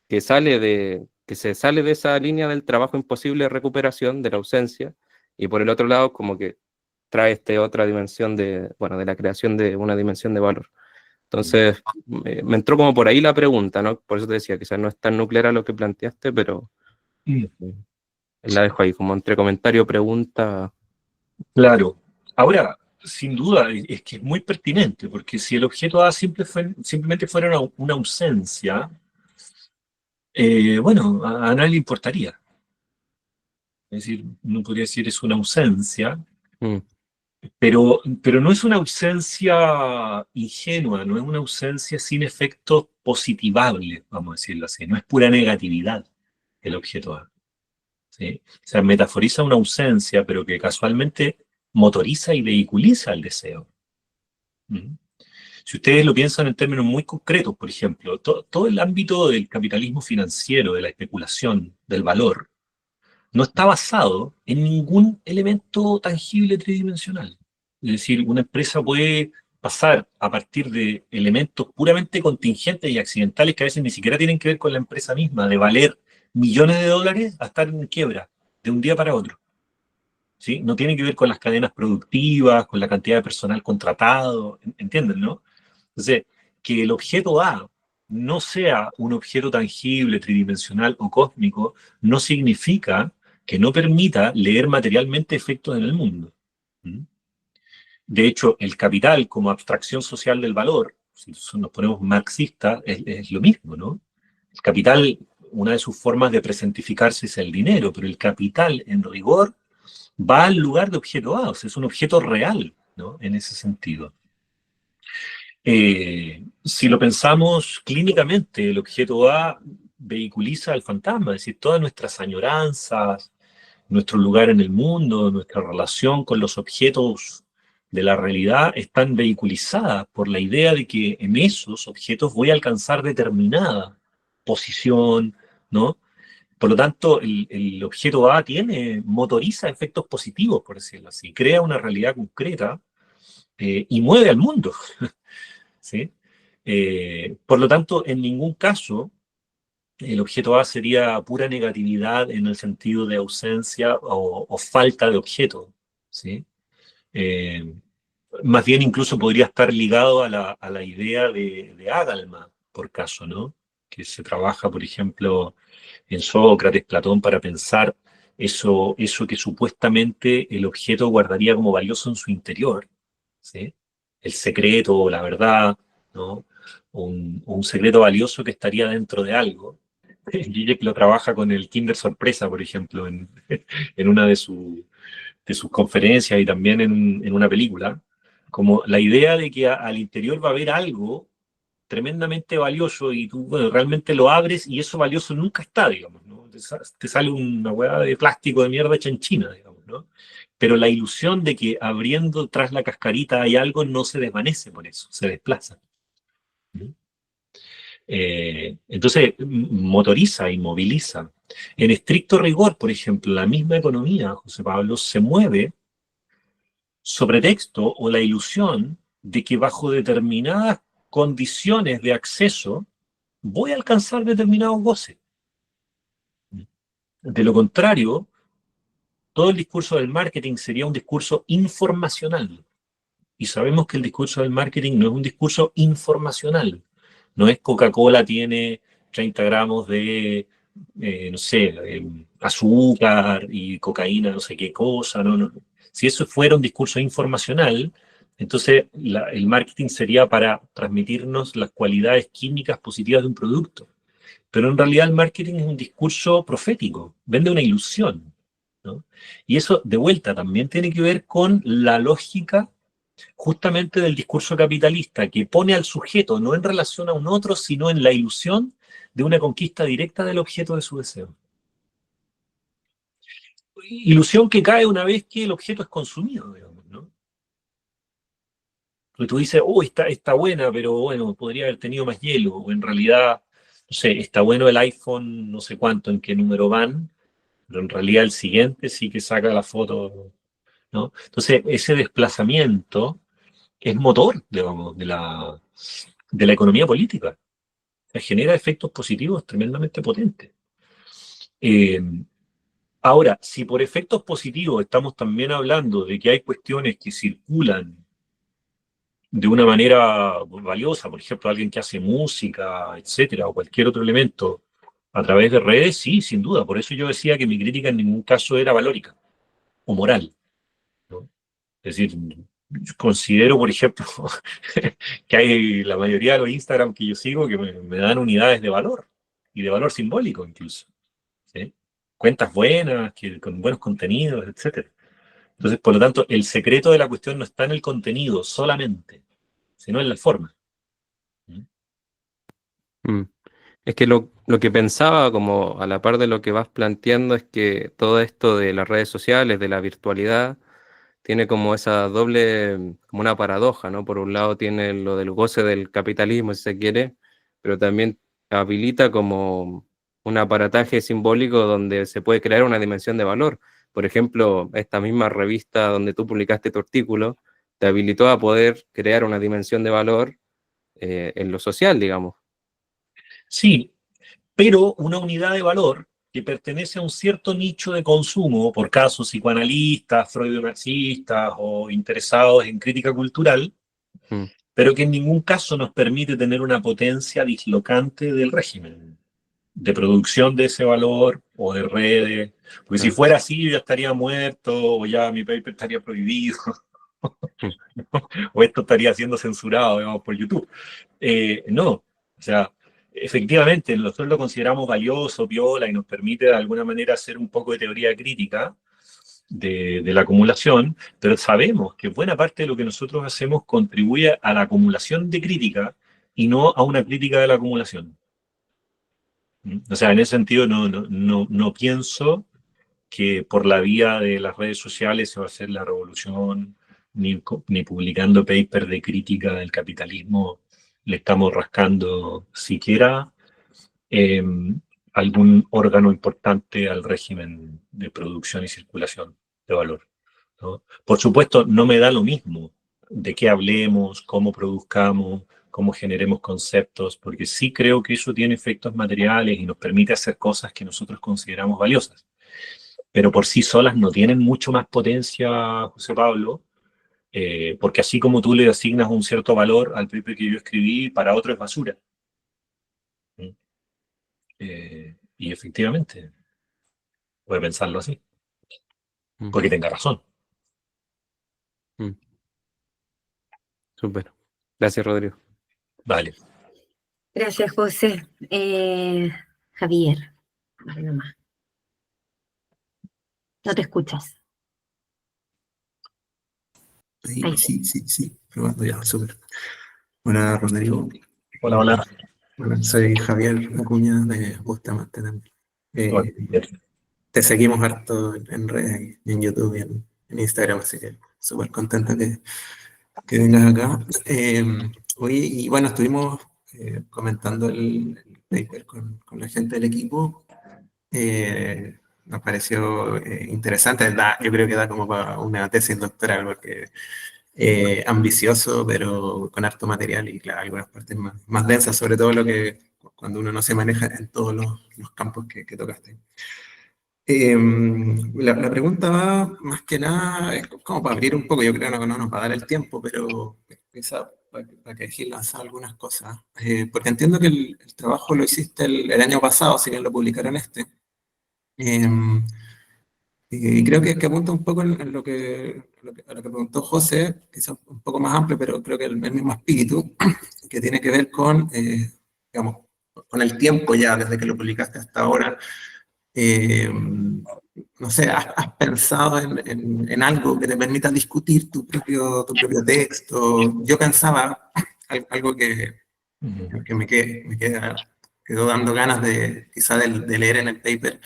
que se sale de esa línea del trabajo imposible de recuperación, de la ausencia, y por el otro lado como que trae otra dimensión bueno, de la creación de una dimensión de valor. Entonces, me entró como por ahí la pregunta, ¿no? Por eso te decía, quizás no es tan nuclear a lo que planteaste, pero la dejo ahí como entre comentario, pregunta. Claro. Ahora, sin duda, es que es muy pertinente, porque si el objeto A simplemente fuera una ausencia, bueno, a nadie le importaría. Es decir, uno podría decir es una ausencia, Mm, pero no es una ausencia ingenua, no es una ausencia sin efectos positivables, vamos a decirlo así. No es pura negatividad el objeto A. ¿Sí? O sea, metaforiza una ausencia, pero que casualmente motoriza y vehiculiza el deseo. ¿Mm? Si ustedes lo piensan en términos muy concretos, por ejemplo, todo el ámbito del capitalismo financiero, de la especulación, del valor, no está basado en ningún elemento tangible tridimensional. Es decir, una empresa puede pasar a partir de elementos puramente contingentes y accidentales que a veces ni siquiera tienen que ver con la empresa misma, de valer millones de dólares a estar en quiebra de un día para otro. ¿Sí? No tiene que ver con las cadenas productivas, con la cantidad de personal contratado, ¿entienden, no? Entonces, que el objeto A no sea un objeto tangible, tridimensional o cósmico, no significa que no permita leer materialmente efectos en el mundo. ¿Mm? De hecho, el capital como abstracción social del valor, si nos ponemos marxistas, es lo mismo, ¿no? El capital, una de sus formas de presentificarse es el dinero, pero el capital, en rigor, va al lugar de objeto A, o sea, es un objeto real, ¿no? En ese sentido. Si lo pensamos clínicamente, el objeto A vehiculiza al fantasma, es decir, todas nuestras añoranzas, nuestro lugar en el mundo, nuestra relación con los objetos de la realidad están vehiculizadas por la idea de que en esos objetos voy a alcanzar determinada posición, ¿no? Por lo tanto, el objeto A motoriza efectos positivos, por decirlo así, crea una realidad concreta y mueve al mundo, ¿sí? Por lo tanto, en ningún caso el objeto A sería pura negatividad en el sentido de ausencia o falta de objeto, ¿sí? Eh, Más bien incluso podría estar ligado a la idea de Agalma, por caso, ¿no? Que se trabaja, por ejemplo, en Sócrates, Platón, para pensar eso que supuestamente el objeto guardaría como valioso en su interior, ¿sí? El secreto o la verdad, ¿no? Un secreto valioso que estaría dentro de algo. Zizek lo trabaja con el Kinder Sorpresa, por ejemplo, en una de sus conferencias y también en una película, como la idea de que al interior va a haber algo tremendamente valioso y tú, bueno, realmente lo abres y eso valioso nunca está, digamos, ¿no? Te sale una hueá de plástico de mierda hecha en China, digamos, ¿no? Pero la ilusión de que abriendo tras la cascarita hay algo no se desvanece por eso, se desplaza. Entonces, motoriza y moviliza. En estricto rigor, por ejemplo, la misma economía, José Pablo, se mueve sobre texto o la ilusión de que bajo determinadas condiciones de acceso voy a alcanzar determinados goces. De lo contrario, todo el discurso del marketing sería un discurso informacional. Y sabemos que el discurso del marketing no es un discurso informacional. No es Coca-Cola tiene 30 gramos de, no sé, azúcar y cocaína, no sé qué cosa. No, no. Si eso fuera un discurso informacional, entonces el marketing sería para transmitirnos las cualidades químicas positivas de un producto. Pero en realidad el marketing es un discurso profético, vende una ilusión, ¿no? Y eso, de vuelta, también tiene que ver con la lógica justamente del discurso capitalista, que pone al sujeto no en relación a un otro, sino en la ilusión de una conquista directa del objeto de su deseo. Ilusión que cae una vez que el objeto es consumido, digamos, ¿no? Porque tú dices, oh, está buena, pero bueno, podría haber tenido más hielo, o en realidad, no sé, está bueno el iPhone, no sé cuánto, en qué número van, pero en realidad el siguiente sí que saca la foto, ¿no? Entonces, ese desplazamiento es motor, digamos, de la economía política. O sea, genera efectos positivos tremendamente potentes. Eh, Ahora, si por efectos positivos estamos también hablando de que hay cuestiones que circulan de una manera valiosa, por ejemplo, alguien que hace música, etcétera, o cualquier otro elemento a través de redes, sí, sin duda. Por eso yo decía que mi crítica en ningún caso era valórica o moral, ¿no? Es decir, considero, por ejemplo, que hay la mayoría de los Instagram que yo sigo que me dan unidades de valor y de valor simbólico incluso, ¿sí? Cuentas buenas, con buenos contenidos, etcétera. Entonces, por lo tanto, el secreto de la cuestión no está en el contenido solamente, sino en la forma. ¿Mm? Mm. Es que lo que pensaba, como a la par de lo que vas planteando, es que todo esto de las redes sociales, de la virtualidad, tiene como esa doble, como una paradoja, ¿no? Por un lado tiene lo del goce del capitalismo, si se quiere, pero también habilita como un aparataje simbólico donde se puede crear una dimensión de valor. Por ejemplo, esta misma revista donde tú publicaste tu artículo, te habilitó a poder crear una dimensión de valor en lo social, digamos. Sí, pero una unidad de valor que pertenece a un cierto nicho de consumo, por casos psicoanalistas, freudomarxistas o interesados en crítica cultural, Mm, pero que en ningún caso nos permite tener una potencia dislocante del régimen, de producción de ese valor o de redes. Porque si claro. fuera así, yo ya estaría muerto, o ya mi paper estaría prohibido, Mm, o esto estaría siendo censurado, digamos, por YouTube. No, o sea, efectivamente, nosotros lo consideramos valioso, piola, y nos permite de alguna manera hacer un poco de teoría crítica de la acumulación, pero sabemos que buena parte de lo que nosotros hacemos contribuye a la acumulación de crítica y no a una crítica de la acumulación. O sea, en ese sentido no pienso que por la vía de las redes sociales se va a hacer la revolución, ni publicando papers de crítica del capitalismo le estamos rascando siquiera eh, algún órgano importante al régimen de producción y circulación de valor, ¿no? Por supuesto, no me da lo mismo de qué hablemos, cómo produzcamos, cómo generemos conceptos, porque sí creo que eso tiene efectos materiales y nos permite hacer cosas que nosotros consideramos valiosas, pero por sí solas no tienen mucho más potencia, José Pablo, porque así como tú le asignas un cierto valor al paper que yo escribí, para otro es basura. ¿Mm? Y efectivamente, puede pensarlo así, mm, porque tenga razón. mm. Súper. Gracias, Rodrigo. Vale. Gracias, José. Javier, dale nomás. No te escuchas. Ahí sí. Sí, probando ya, súper. Hola, Rodrigo. Hola, hola. Bueno, soy Javier Acuña de Bustamante también. Hola. Te seguimos harto en redes, en YouTube y en Instagram, así que súper contento que vengas acá. Hoy, y bueno, estuvimos comentando el paper con la gente del equipo. Nos pareció interesante, yo creo que da como para una tesis doctoral, porque ambicioso, pero con harto material y claro, algunas partes más densas, sobre todo cuando uno no se maneja en todos los campos que tocaste. La pregunta va más que nada, es como para abrir un poco, yo creo que no nos va a dar el tiempo, pero quizá para que Gil lanzara algunas cosas, porque entiendo que el trabajo lo hiciste el año pasado, si bien lo publicaron este. Em, y creo que apunta un poco en a lo que preguntó José, quizás un poco más amplio, pero creo que el mismo espíritu, que tiene que ver digamos, con el tiempo ya, desde que lo publicaste hasta ahora. Eh, no sé, has pensado en algo que te permita discutir tu propio texto. Yo pensaba algo que quedó dando ganas quizá de leer en el paper,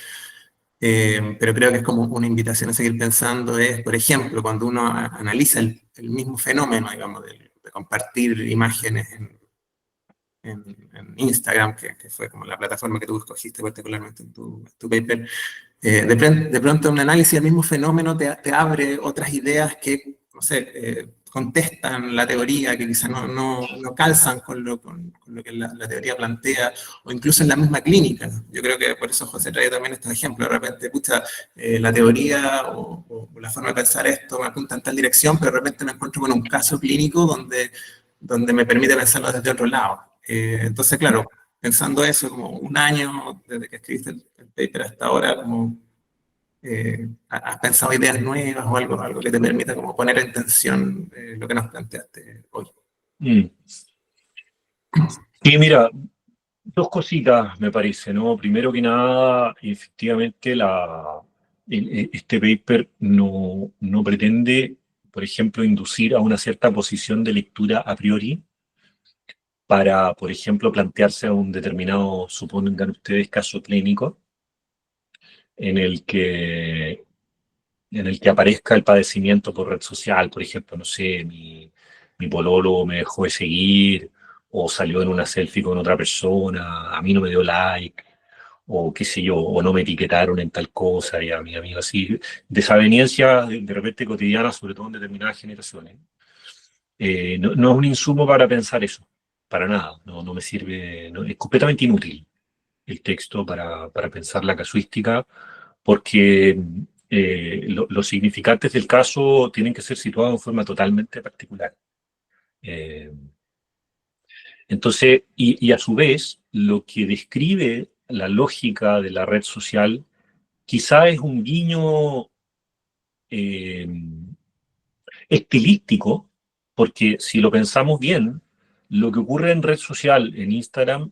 pero creo que es como una invitación a seguir pensando, es, por ejemplo, cuando uno analiza el mismo fenómeno, digamos, de compartir imágenes en Instagram, que fue como la plataforma que tú escogiste particularmente en tu paper, de pronto un análisis del mismo fenómeno te abre otras ideas que, no sé, contestan la teoría, que quizás no calzan con lo que la teoría plantea, o incluso en la misma clínica. Yo creo que por eso José trae también estos ejemplos. De repente, pucha, la teoría o la forma de pensar esto me apunta en tal dirección, pero de repente me encuentro con un caso clínico donde me permite pensarlo desde otro lado. Entonces, claro, pensando eso, como un año desde que escribiste el paper hasta ahora, como ¿has pensado ideas nuevas o algo que te permita como poner en tensión lo que nos planteaste hoy? Mm. Sí, mira, dos cositas me parece, ¿no? Primero que nada, efectivamente, este paper no pretende, por ejemplo, inducir a una cierta posición de lectura a priori para, por ejemplo, plantearse a un determinado, supongan ustedes, caso clínico en el que, en el que aparezca el padecimiento por red social, por ejemplo, no sé, mi pololo me dejó de seguir, o salió en una selfie con otra persona, a mí no me dio like, o qué sé yo, o no me etiquetaron en tal cosa, y a mi amigo así, desavenencias de repente cotidianas, sobre todo en determinadas generaciones. No es un insumo para pensar eso, para nada, no me sirve, es completamente inútil el texto para pensar la casuística, porque los significantes del caso tienen que ser situados en forma totalmente particular. Eh, entonces, y a su vez, lo que describe la lógica de la red social quizá es un guiño eh, estilístico, porque si lo pensamos bien, lo que ocurre en red social, en Instagram,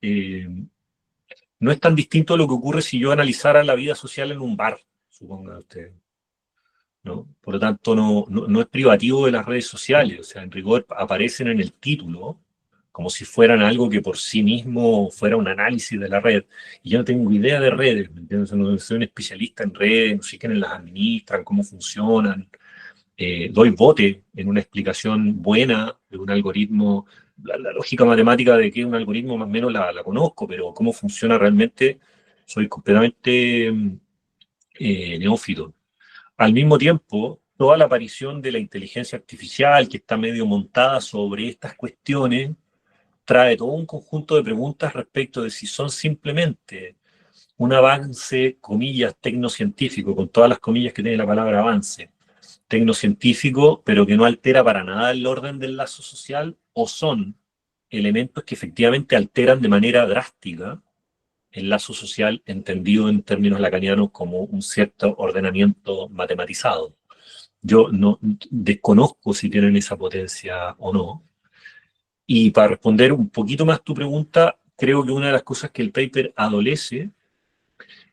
eh, no es tan distinto a lo que ocurre si yo analizara la vida social en un bar, suponga usted, ¿no? Por lo tanto, no es privativo de las redes sociales, o sea, en rigor aparecen en el título como si fueran algo que por sí mismo fuera un análisis de la red. Y yo no tengo idea de redes, ¿me entiendes? No soy un especialista en redes, no sé quiénes las administran, cómo funcionan. Doy bote en una explicación buena de un algoritmo. La lógica matemática de que es un algoritmo más o menos la conozco, pero cómo funciona realmente soy completamente neófito. Al mismo tiempo, toda la aparición de la inteligencia artificial que está medio montada sobre estas cuestiones trae todo un conjunto de preguntas respecto de si son simplemente un avance, comillas, tecnocientífico, con todas las comillas que tiene la palabra avance, tecnocientífico, pero que no altera para nada el orden del lazo social, o son elementos que efectivamente alteran de manera drástica el lazo social, entendido en términos lacanianos como un cierto ordenamiento matematizado. Yo no desconozco si tienen esa potencia o no. Y para responder un poquito más tu pregunta, creo que una de las cosas que el paper adolece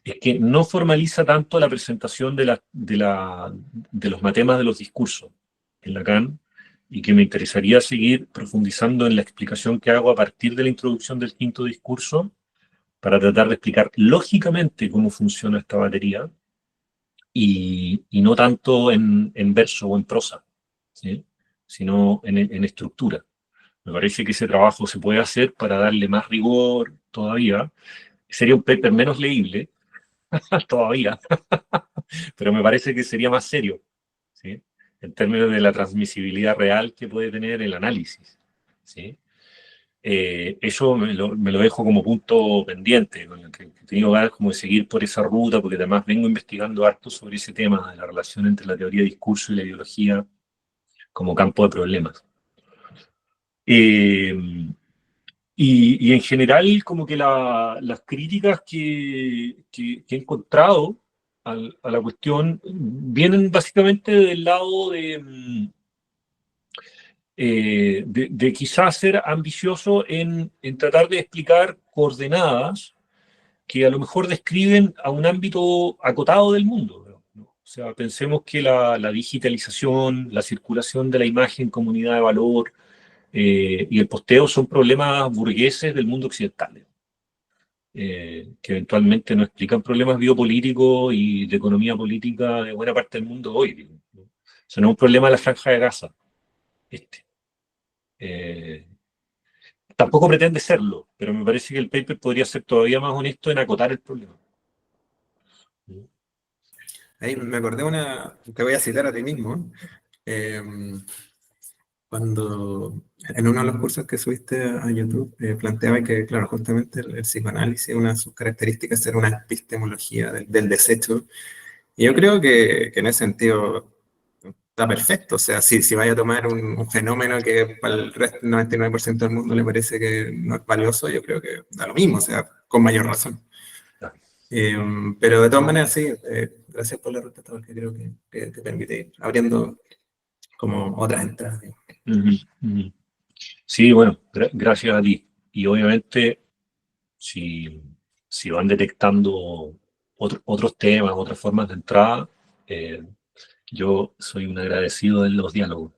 es que no formaliza tanto la presentación de los matemas de los discursos en Lacan, y que me interesaría seguir profundizando en la explicación que hago a partir de la introducción del quinto discurso, para tratar de explicar lógicamente cómo funciona esta batería, y no tanto en verso o en prosa, ¿sí? Sino en estructura. Me parece que ese trabajo se puede hacer para darle más rigor todavía. Sería un paper menos leíble todavía, pero me parece que sería más serio, ¿sí? En términos de la transmisibilidad real que puede tener el análisis, ¿sí? Eso me lo dejo como punto pendiente, con el que he tenido ganas como de seguir por esa ruta, porque además vengo investigando harto sobre ese tema de la relación entre la teoría de discurso y la ideología como campo de problemas. Eh, y en general, como que las críticas que he encontrado a la cuestión vienen básicamente del lado de quizás ser ambicioso en tratar de explicar coordenadas que a lo mejor describen a un ámbito acotado del mundo, ¿no? O sea, pensemos que la digitalización, la circulación de la imagen como unidad de valor y el posteo son problemas burgueses del mundo occidental, que eventualmente no explican problemas biopolíticos y de economía política de buena parte del mundo hoy, digo, ¿no? O sea, no es un problema de la Franja de Gaza, este. Tampoco pretende serlo, pero me parece que el paper podría ser todavía más honesto en acotar el problema. Ahí me acordé te voy a citar a ti mismo. eh, Cuando en uno de los cursos que subiste a YouTube planteaba que, claro, justamente el psicoanálisis, una de sus características era una epistemología del desecho. Y yo creo que en ese sentido está perfecto. O sea, si vaya a tomar un fenómeno que para el resto, 99% del mundo le parece que no es valioso, yo creo que da lo mismo, o sea, con mayor razón. Eh, pero de todas maneras, sí, gracias por la respuesta, porque creo que te permite ir abriendo como otras entradas. Sí, bueno, gracias a ti. Y obviamente, si van detectando otros temas, otras formas de entrada, yo soy un agradecido de los diálogos.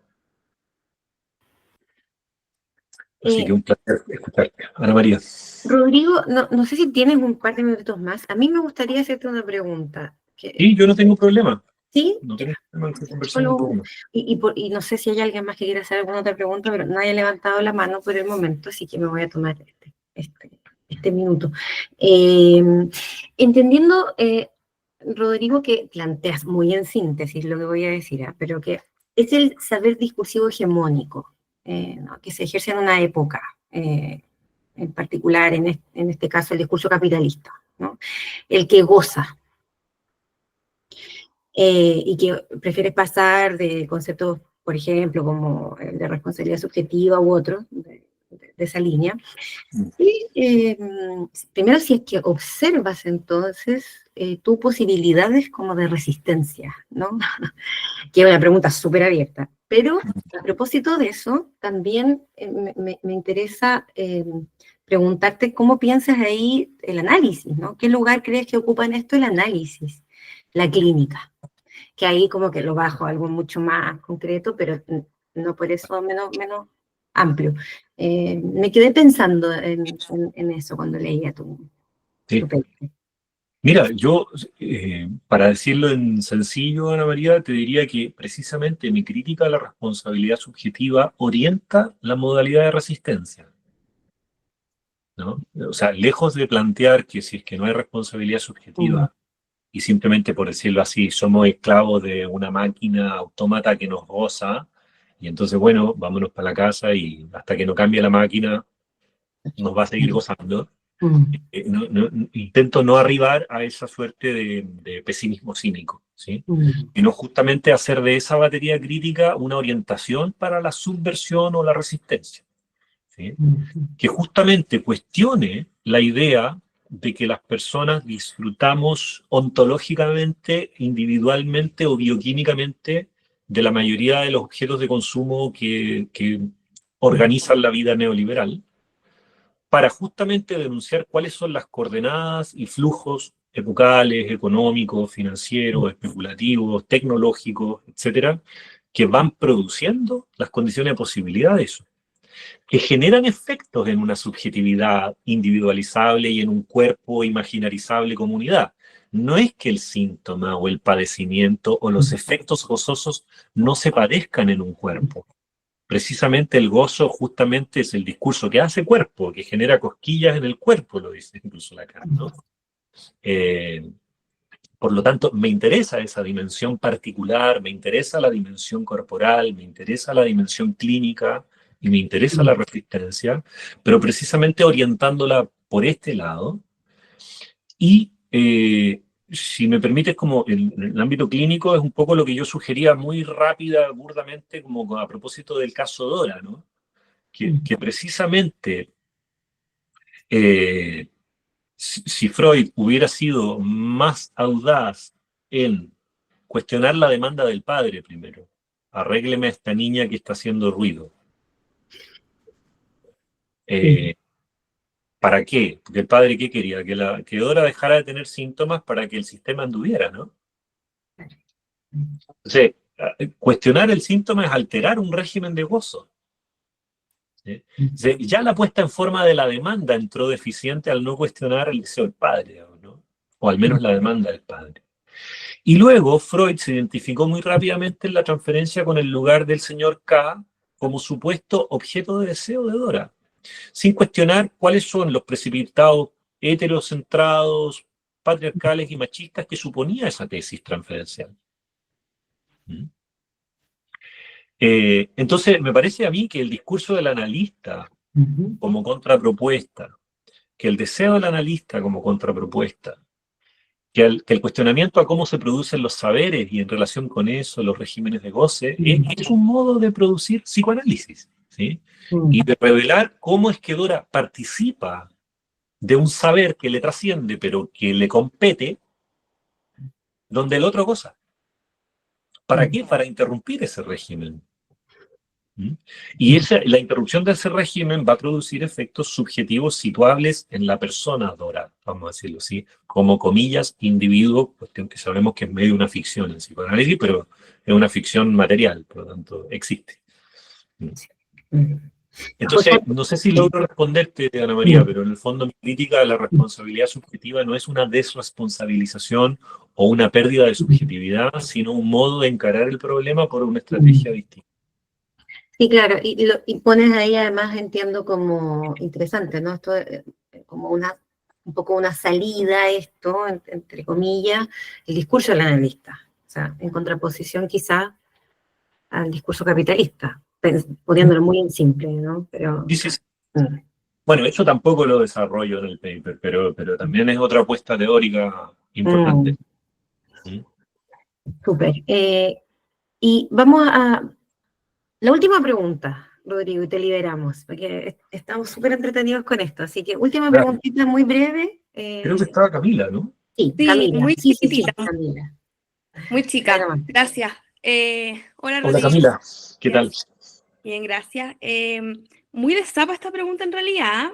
Así que un placer escucharte. Ana María. Rodrigo, no sé si tienes un par de minutos más. A mí me gustaría hacerte una pregunta. Sí, yo no tengo problema. ¿Sí? No tengo problema en conversar un poco más. Y no sé si hay alguien más que quiera hacer alguna otra pregunta, pero nadie ha levantado la mano por el momento, así que me voy a tomar este minuto. Entendiendo, Rodrigo, que planteas muy en síntesis lo que voy a decir, pero que es el saber discursivo hegemónico, ¿no? Que se ejerce en una época, en particular, en este caso, el discurso capitalista, ¿no? El que goza. Y que prefiere pasar de conceptos, por ejemplo, como el de responsabilidad subjetiva u otros, de esa línea. Y primero, si es que observas entonces tus posibilidades como de resistencia, ¿no? Que es una pregunta súper abierta. Pero a propósito de eso, también me interesa preguntarte cómo piensas ahí el análisis, ¿no? ¿Qué lugar crees que ocupa en esto el análisis, la clínica? Que ahí como que lo bajo a algo mucho más concreto, pero no por eso menos amplio. Me quedé pensando en eso cuando leía tu paper. Mira, yo, para decirlo en sencillo, Ana María, te diría que precisamente mi crítica a la responsabilidad subjetiva orienta la modalidad de resistencia, ¿no? O sea, lejos de plantear que si es que no hay responsabilidad subjetiva y simplemente por decirlo así, somos esclavos de una máquina autómata que nos goza, y entonces, bueno, vámonos para la casa y hasta que no cambie la máquina nos va a seguir gozando. Intento no arribar a esa suerte de pesimismo cínico, ¿sí? Sino justamente hacer de esa batería crítica una orientación para la subversión o la resistencia, ¿sí? Que justamente cuestione la idea de que las personas disfrutamos ontológicamente, individualmente o bioquímicamente de la mayoría de los objetos de consumo que organizan la vida neoliberal, para justamente denunciar cuáles son las coordenadas y flujos epocales, económicos, financieros, especulativos, tecnológicos, etcétera, que van produciendo las condiciones de posibilidad de eso, que generan efectos en una subjetividad individualizable y en un cuerpo imaginarizable como unidad. No es que el síntoma o el padecimiento o los efectos gozosos no se padezcan en un cuerpo. Precisamente el gozo justamente es el discurso que hace cuerpo, que genera cosquillas en el cuerpo, lo dice incluso Lacan, ¿no? Por lo tanto, me interesa esa dimensión particular, me interesa la dimensión corporal, me interesa la dimensión clínica y me interesa la resistencia, pero precisamente orientándola por este lado. Y si me permites, como en el ámbito clínico, es un poco lo que yo sugería muy rápida, burdamente, como a propósito del caso Dora, ¿no? Que precisamente si Freud hubiera sido más audaz en cuestionar la demanda del padre primero, arrégleme a esta niña que está haciendo ruido, ¿Para qué? Porque el padre, ¿qué quería? Que Dora dejara de tener síntomas para que el sistema anduviera, ¿no? Entonces, cuestionar el síntoma es alterar un régimen de gozo. ¿Sí? Entonces, ya la puesta en forma de la demanda entró deficiente al no cuestionar el deseo del padre, ¿no? O al menos la demanda del padre. Y luego Freud se identificó muy rápidamente en la transferencia con el lugar del señor K como supuesto objeto de deseo de Dora, sin cuestionar cuáles son los precipitados heterocentrados, patriarcales y machistas que suponía esa tesis transferencial. Entonces, me parece a mí que el discurso del analista como contrapropuesta, que el deseo del analista como contrapropuesta, que el cuestionamiento a cómo se producen los saberes y en relación con eso los regímenes de goce, es un modo de producir psicoanálisis, ¿sí? Y de revelar cómo es que Dora participa de un saber que le trasciende, pero que le compete, donde el otro goza. ¿Para qué? Para interrumpir ese régimen. Y la interrupción de ese régimen va a producir efectos subjetivos situables en la persona Dora, vamos a decirlo así, como comillas, individuo, cuestión que sabemos que es medio una ficción en psicoanálisis, pero es una ficción material, por lo tanto, existe. Entonces, no sé si logro responderte, Ana María, pero en el fondo mi crítica de la responsabilidad subjetiva no es una desresponsabilización o una pérdida de subjetividad, sino un modo de encarar el problema por una estrategia distinta. Sí, claro, y pones ahí además, entiendo como interesante, ¿no? Esto como un poco una salida a esto, entre comillas, el discurso del analista, o sea, en contraposición quizá al discurso capitalista, poniéndolo muy en simple, ¿no? Pero, Sí. Bueno, eso tampoco lo desarrollo en el paper, pero también es otra apuesta teórica importante. Súper. Y vamos a la última pregunta, Rodrigo, y te liberamos, porque estamos súper entretenidos con esto. Así que última preguntita muy breve. Creo que estaba Camila, ¿no? Sí, Camila. Muy chiquitita. Camila. Muy chica. Gracias. Hola, Rodrigo. Hola, Camila. ¿Qué tal? Bien, gracias. Muy de zapa esta pregunta en realidad,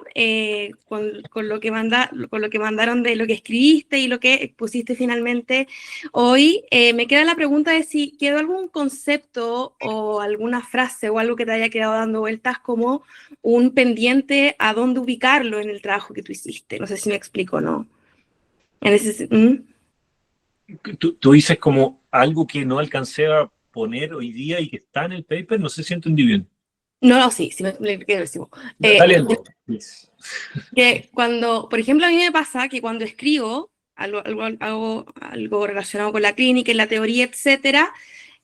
con lo que mandaron de lo que escribiste y lo que pusiste finalmente hoy. Me queda la pregunta de si quedó algún concepto o alguna frase o algo que te haya quedado dando vueltas como un pendiente a dónde ubicarlo en el trabajo que tú hiciste. No sé si me explico, ¿no? En ese, Tú dices como algo que no alcancé a poner hoy día y que está en el paper, no sé si entendí bien. No, sí me explico. Dale Que cuando, por ejemplo, a mí me pasa que cuando escribo algo relacionado con la clínica y la teoría, etcétera,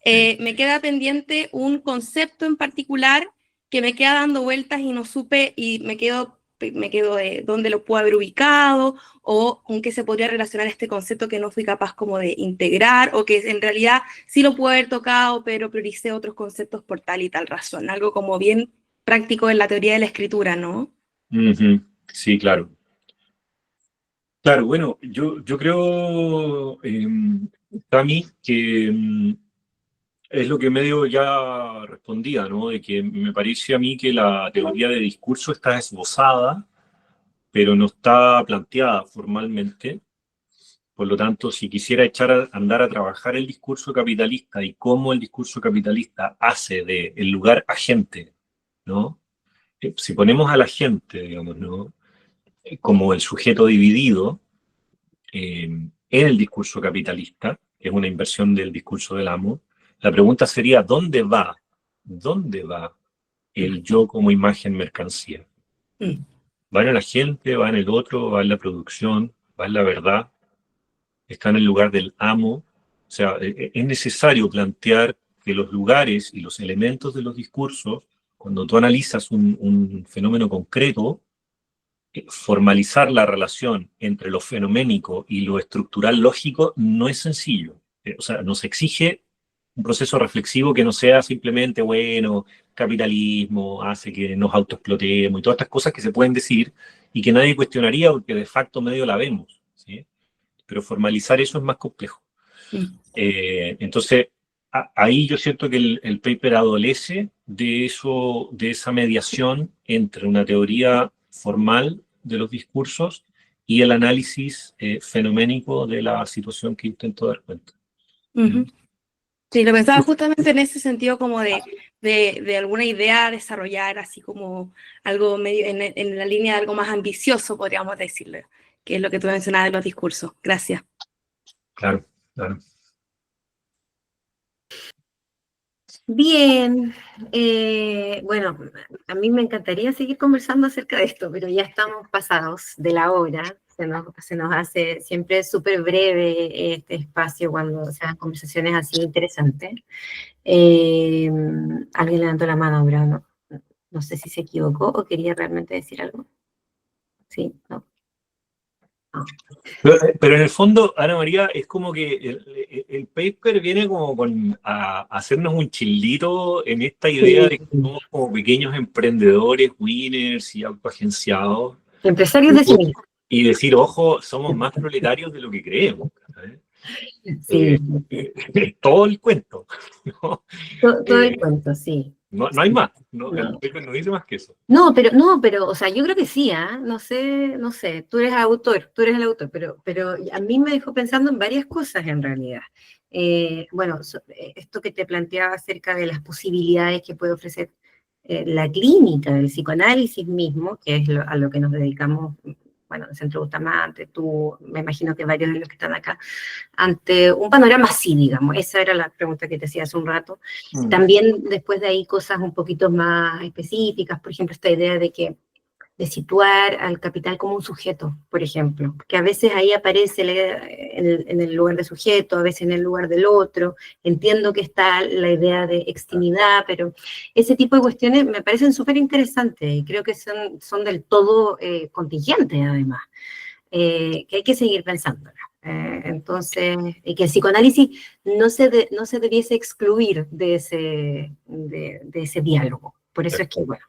me queda pendiente un concepto en particular que me queda dando vueltas y no supe, y me quedo de dónde lo puedo haber ubicado o con qué se podría relacionar este concepto que no fui capaz como de integrar, o que en realidad sí lo puedo haber tocado, pero prioricé otros conceptos por tal y tal razón. Algo como bien práctico en la teoría de la escritura, ¿no? Sí, claro. Claro, bueno, yo creo, Tami, que es lo que medio ya respondía, ¿no? De que me parece a mí que la teoría de discurso está esbozada, pero no está planteada formalmente. Por lo tanto, si quisiera andar a trabajar el discurso capitalista y cómo el discurso capitalista hace del lugar agente, ¿no? Si ponemos a la gente, digamos, ¿no? Como el sujeto dividido en el discurso capitalista, que es una inversión del discurso del amo, la pregunta sería, ¿dónde va el yo como imagen mercancía? ¿Va en la gente, va en el otro, va en la producción, va en la verdad? ¿Está en el lugar del amo? O sea, es necesario plantear que los lugares y los elementos de los discursos, cuando tú analizas un fenómeno concreto, formalizar la relación entre lo fenoménico y lo estructural lógico no es sencillo. O sea, nos exige un proceso reflexivo que no sea simplemente, bueno, capitalismo hace que nos autoexplotemos y todas estas cosas que se pueden decir y que nadie cuestionaría porque de facto medio la vemos, ¿sí? Pero formalizar eso es más complejo. Entonces, ahí yo siento que el paper adolece de esa mediación entre una teoría formal de los discursos y el análisis fenoménico de la situación que intento dar cuenta. Ujú. Sí, lo pensaba justamente en ese sentido como de alguna idea a desarrollar, así como algo medio en la línea de algo más ambicioso, podríamos decirle, que es lo que tú mencionabas de los discursos. Gracias. Claro, claro. Bien, bueno, a mí me encantaría seguir conversando acerca de esto, pero ya estamos pasados de la hora. Se nos hace siempre súper breve este espacio cuando se dan conversaciones así interesantes. Alguien levantó la mano, pero no sé si se equivocó o quería realmente decir algo. Sí, no. Pero en el fondo, Ana María, es como que el paper viene como a hacernos un childito en esta idea de que somos como pequeños emprendedores, winners y autoagenciados. Empresarios de sí mismos. Y decir, ojo, somos más proletarios de lo que creemos. ¿Sabes? Sí, Todo el cuento. ¿No? todo el cuento, sí. No hay más. No, No. el paper no dice más que eso. No, pero, o sea, yo creo que sí, ¿ah? No sé, tú eres el autor, pero a mí me dejó pensando en varias cosas en realidad. Bueno, esto que te planteaba acerca de las posibilidades que puede ofrecer la clínica del psicoanálisis mismo, que es a lo que nos dedicamos, bueno, el Centro Bustamante, tú, me imagino que varios de los que están acá, ante un panorama así, digamos. Esa era la pregunta que te hacía hace un rato. También después de ahí cosas un poquito más específicas, por ejemplo, esta idea de situar al capital como un sujeto, por ejemplo, que a veces ahí aparece en el lugar de sujeto, a veces en el lugar del otro. Entiendo que está la idea de extimidad, pero ese tipo de cuestiones me parecen súper interesantes y creo que son del todo contingentes, además, que hay que seguir pensando. Entonces, y que el psicoanálisis no se debiese excluir de ese diálogo. Por eso es que, bueno,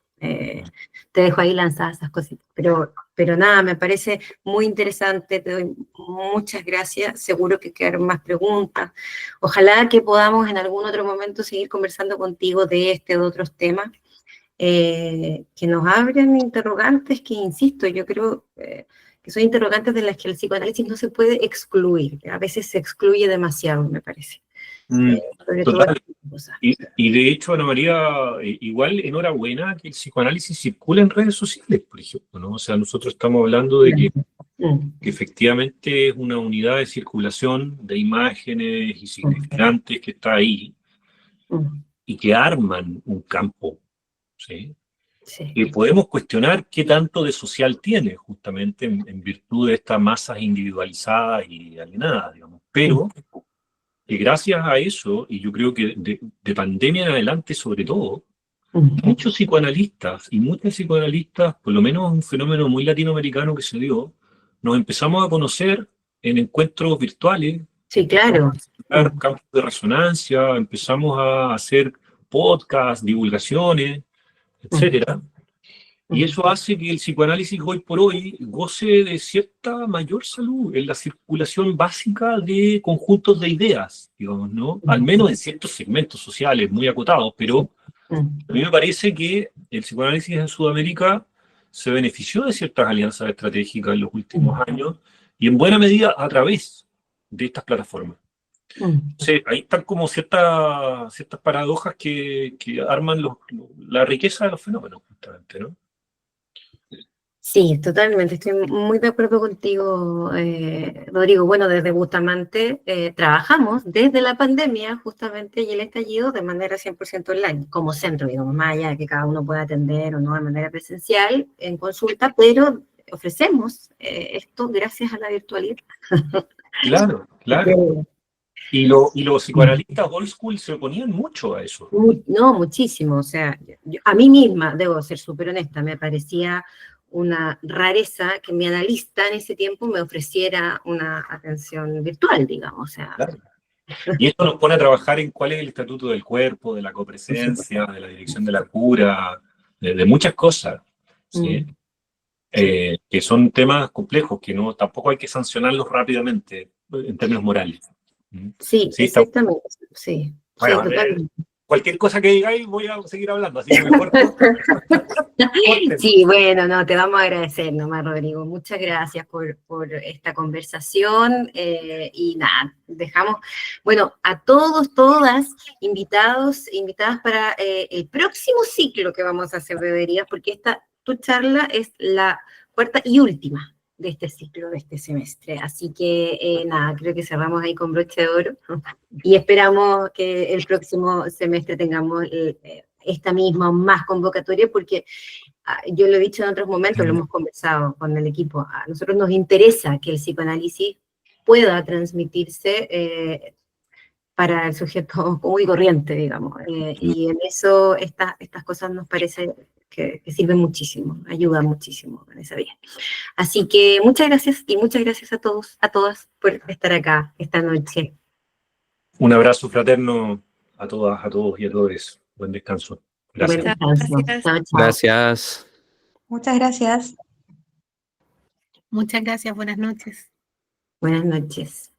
te dejo ahí lanzadas esas cositas. Pero nada, me parece muy interesante, te doy muchas gracias, seguro que quedaron más preguntas. Ojalá que podamos en algún otro momento seguir conversando contigo de de otros temas, que nos abren interrogantes que, insisto, yo creo que son interrogantes de las que el psicoanálisis no se puede excluir. A veces se excluye demasiado, me parece. Sobre todo Total. Y de hecho, Ana María, igual enhorabuena que el psicoanálisis circula en redes sociales, por ejemplo, ¿no? O sea, nosotros estamos hablando de que efectivamente es una unidad de circulación de imágenes y significantes que está ahí y que arman un campo, ¿sí? Sí. Y podemos cuestionar qué tanto de social tiene, justamente en virtud de estas masas individualizadas y alienadas, digamos. Pero que gracias a eso, y yo creo que de pandemia en adelante sobre todo, muchos psicoanalistas y muchas psicoanalistas, por lo menos un fenómeno muy latinoamericano que se dio, nos empezamos a conocer en encuentros virtuales. Sí, claro. A campos de resonancia, empezamos a hacer podcasts, divulgaciones, etcétera. Y eso hace que el psicoanálisis hoy por hoy goce de cierta mayor salud en la circulación básica de conjuntos de ideas, digamos, ¿no? Al menos en ciertos segmentos sociales muy acotados, pero a mí me parece que el psicoanálisis en Sudamérica se benefició de ciertas alianzas estratégicas en los últimos años y en buena medida a través de estas plataformas. Entonces, ahí están como ciertas paradojas que arman la riqueza de los fenómenos, justamente, ¿no? Sí, totalmente, estoy muy de acuerdo contigo, Rodrigo. Bueno, desde Bustamante trabajamos desde la pandemia justamente y el estallido de manera 100% online, como centro, digamos, más allá de que cada uno pueda atender o no de manera presencial en consulta, pero ofrecemos esto gracias a la virtualidad. Claro, claro. Y los psicoanalistas old school se oponían mucho a eso. No, muchísimo, o sea, a mí misma, debo ser súper honesta, me parecía una rareza que mi analista en ese tiempo me ofreciera una atención virtual, digamos. O sea. Claro. Y esto nos pone a trabajar en cuál es el estatuto del cuerpo, de la copresencia, de la dirección de la cura, de muchas cosas, ¿sí? Que son temas complejos, que tampoco hay que sancionarlos rápidamente en términos morales. Sí, exactamente, sí. Bueno, sí, totalmente. cualquier cosa que digáis voy a seguir hablando, así que mejor. Sí, bueno, no, te vamos a agradecer nomás, Rodrigo. Muchas gracias por esta conversación y nada, dejamos, bueno, a todos, todas, invitadas para el próximo ciclo que vamos a hacer de Deriva, porque tu charla es la cuarta y última de este ciclo, de este semestre. Así que nada, creo que cerramos ahí con broche de oro y esperamos que el próximo semestre tengamos esta misma más convocatoria, porque yo lo he dicho en otros momentos, lo hemos conversado con el equipo, a nosotros nos interesa que el psicoanálisis pueda transmitirse para el sujeto común y corriente, digamos, y en eso estas cosas nos parece que sirven muchísimo, ayudan muchísimo en esa vía. Así que muchas gracias y muchas gracias a todos, a todas por estar acá esta noche. Un abrazo fraterno a todas, a todos y a todos. Buen descanso. Gracias. Buen descanso. Gracias. Chao, chao. Gracias. Muchas gracias. Muchas gracias, buenas noches. Buenas noches.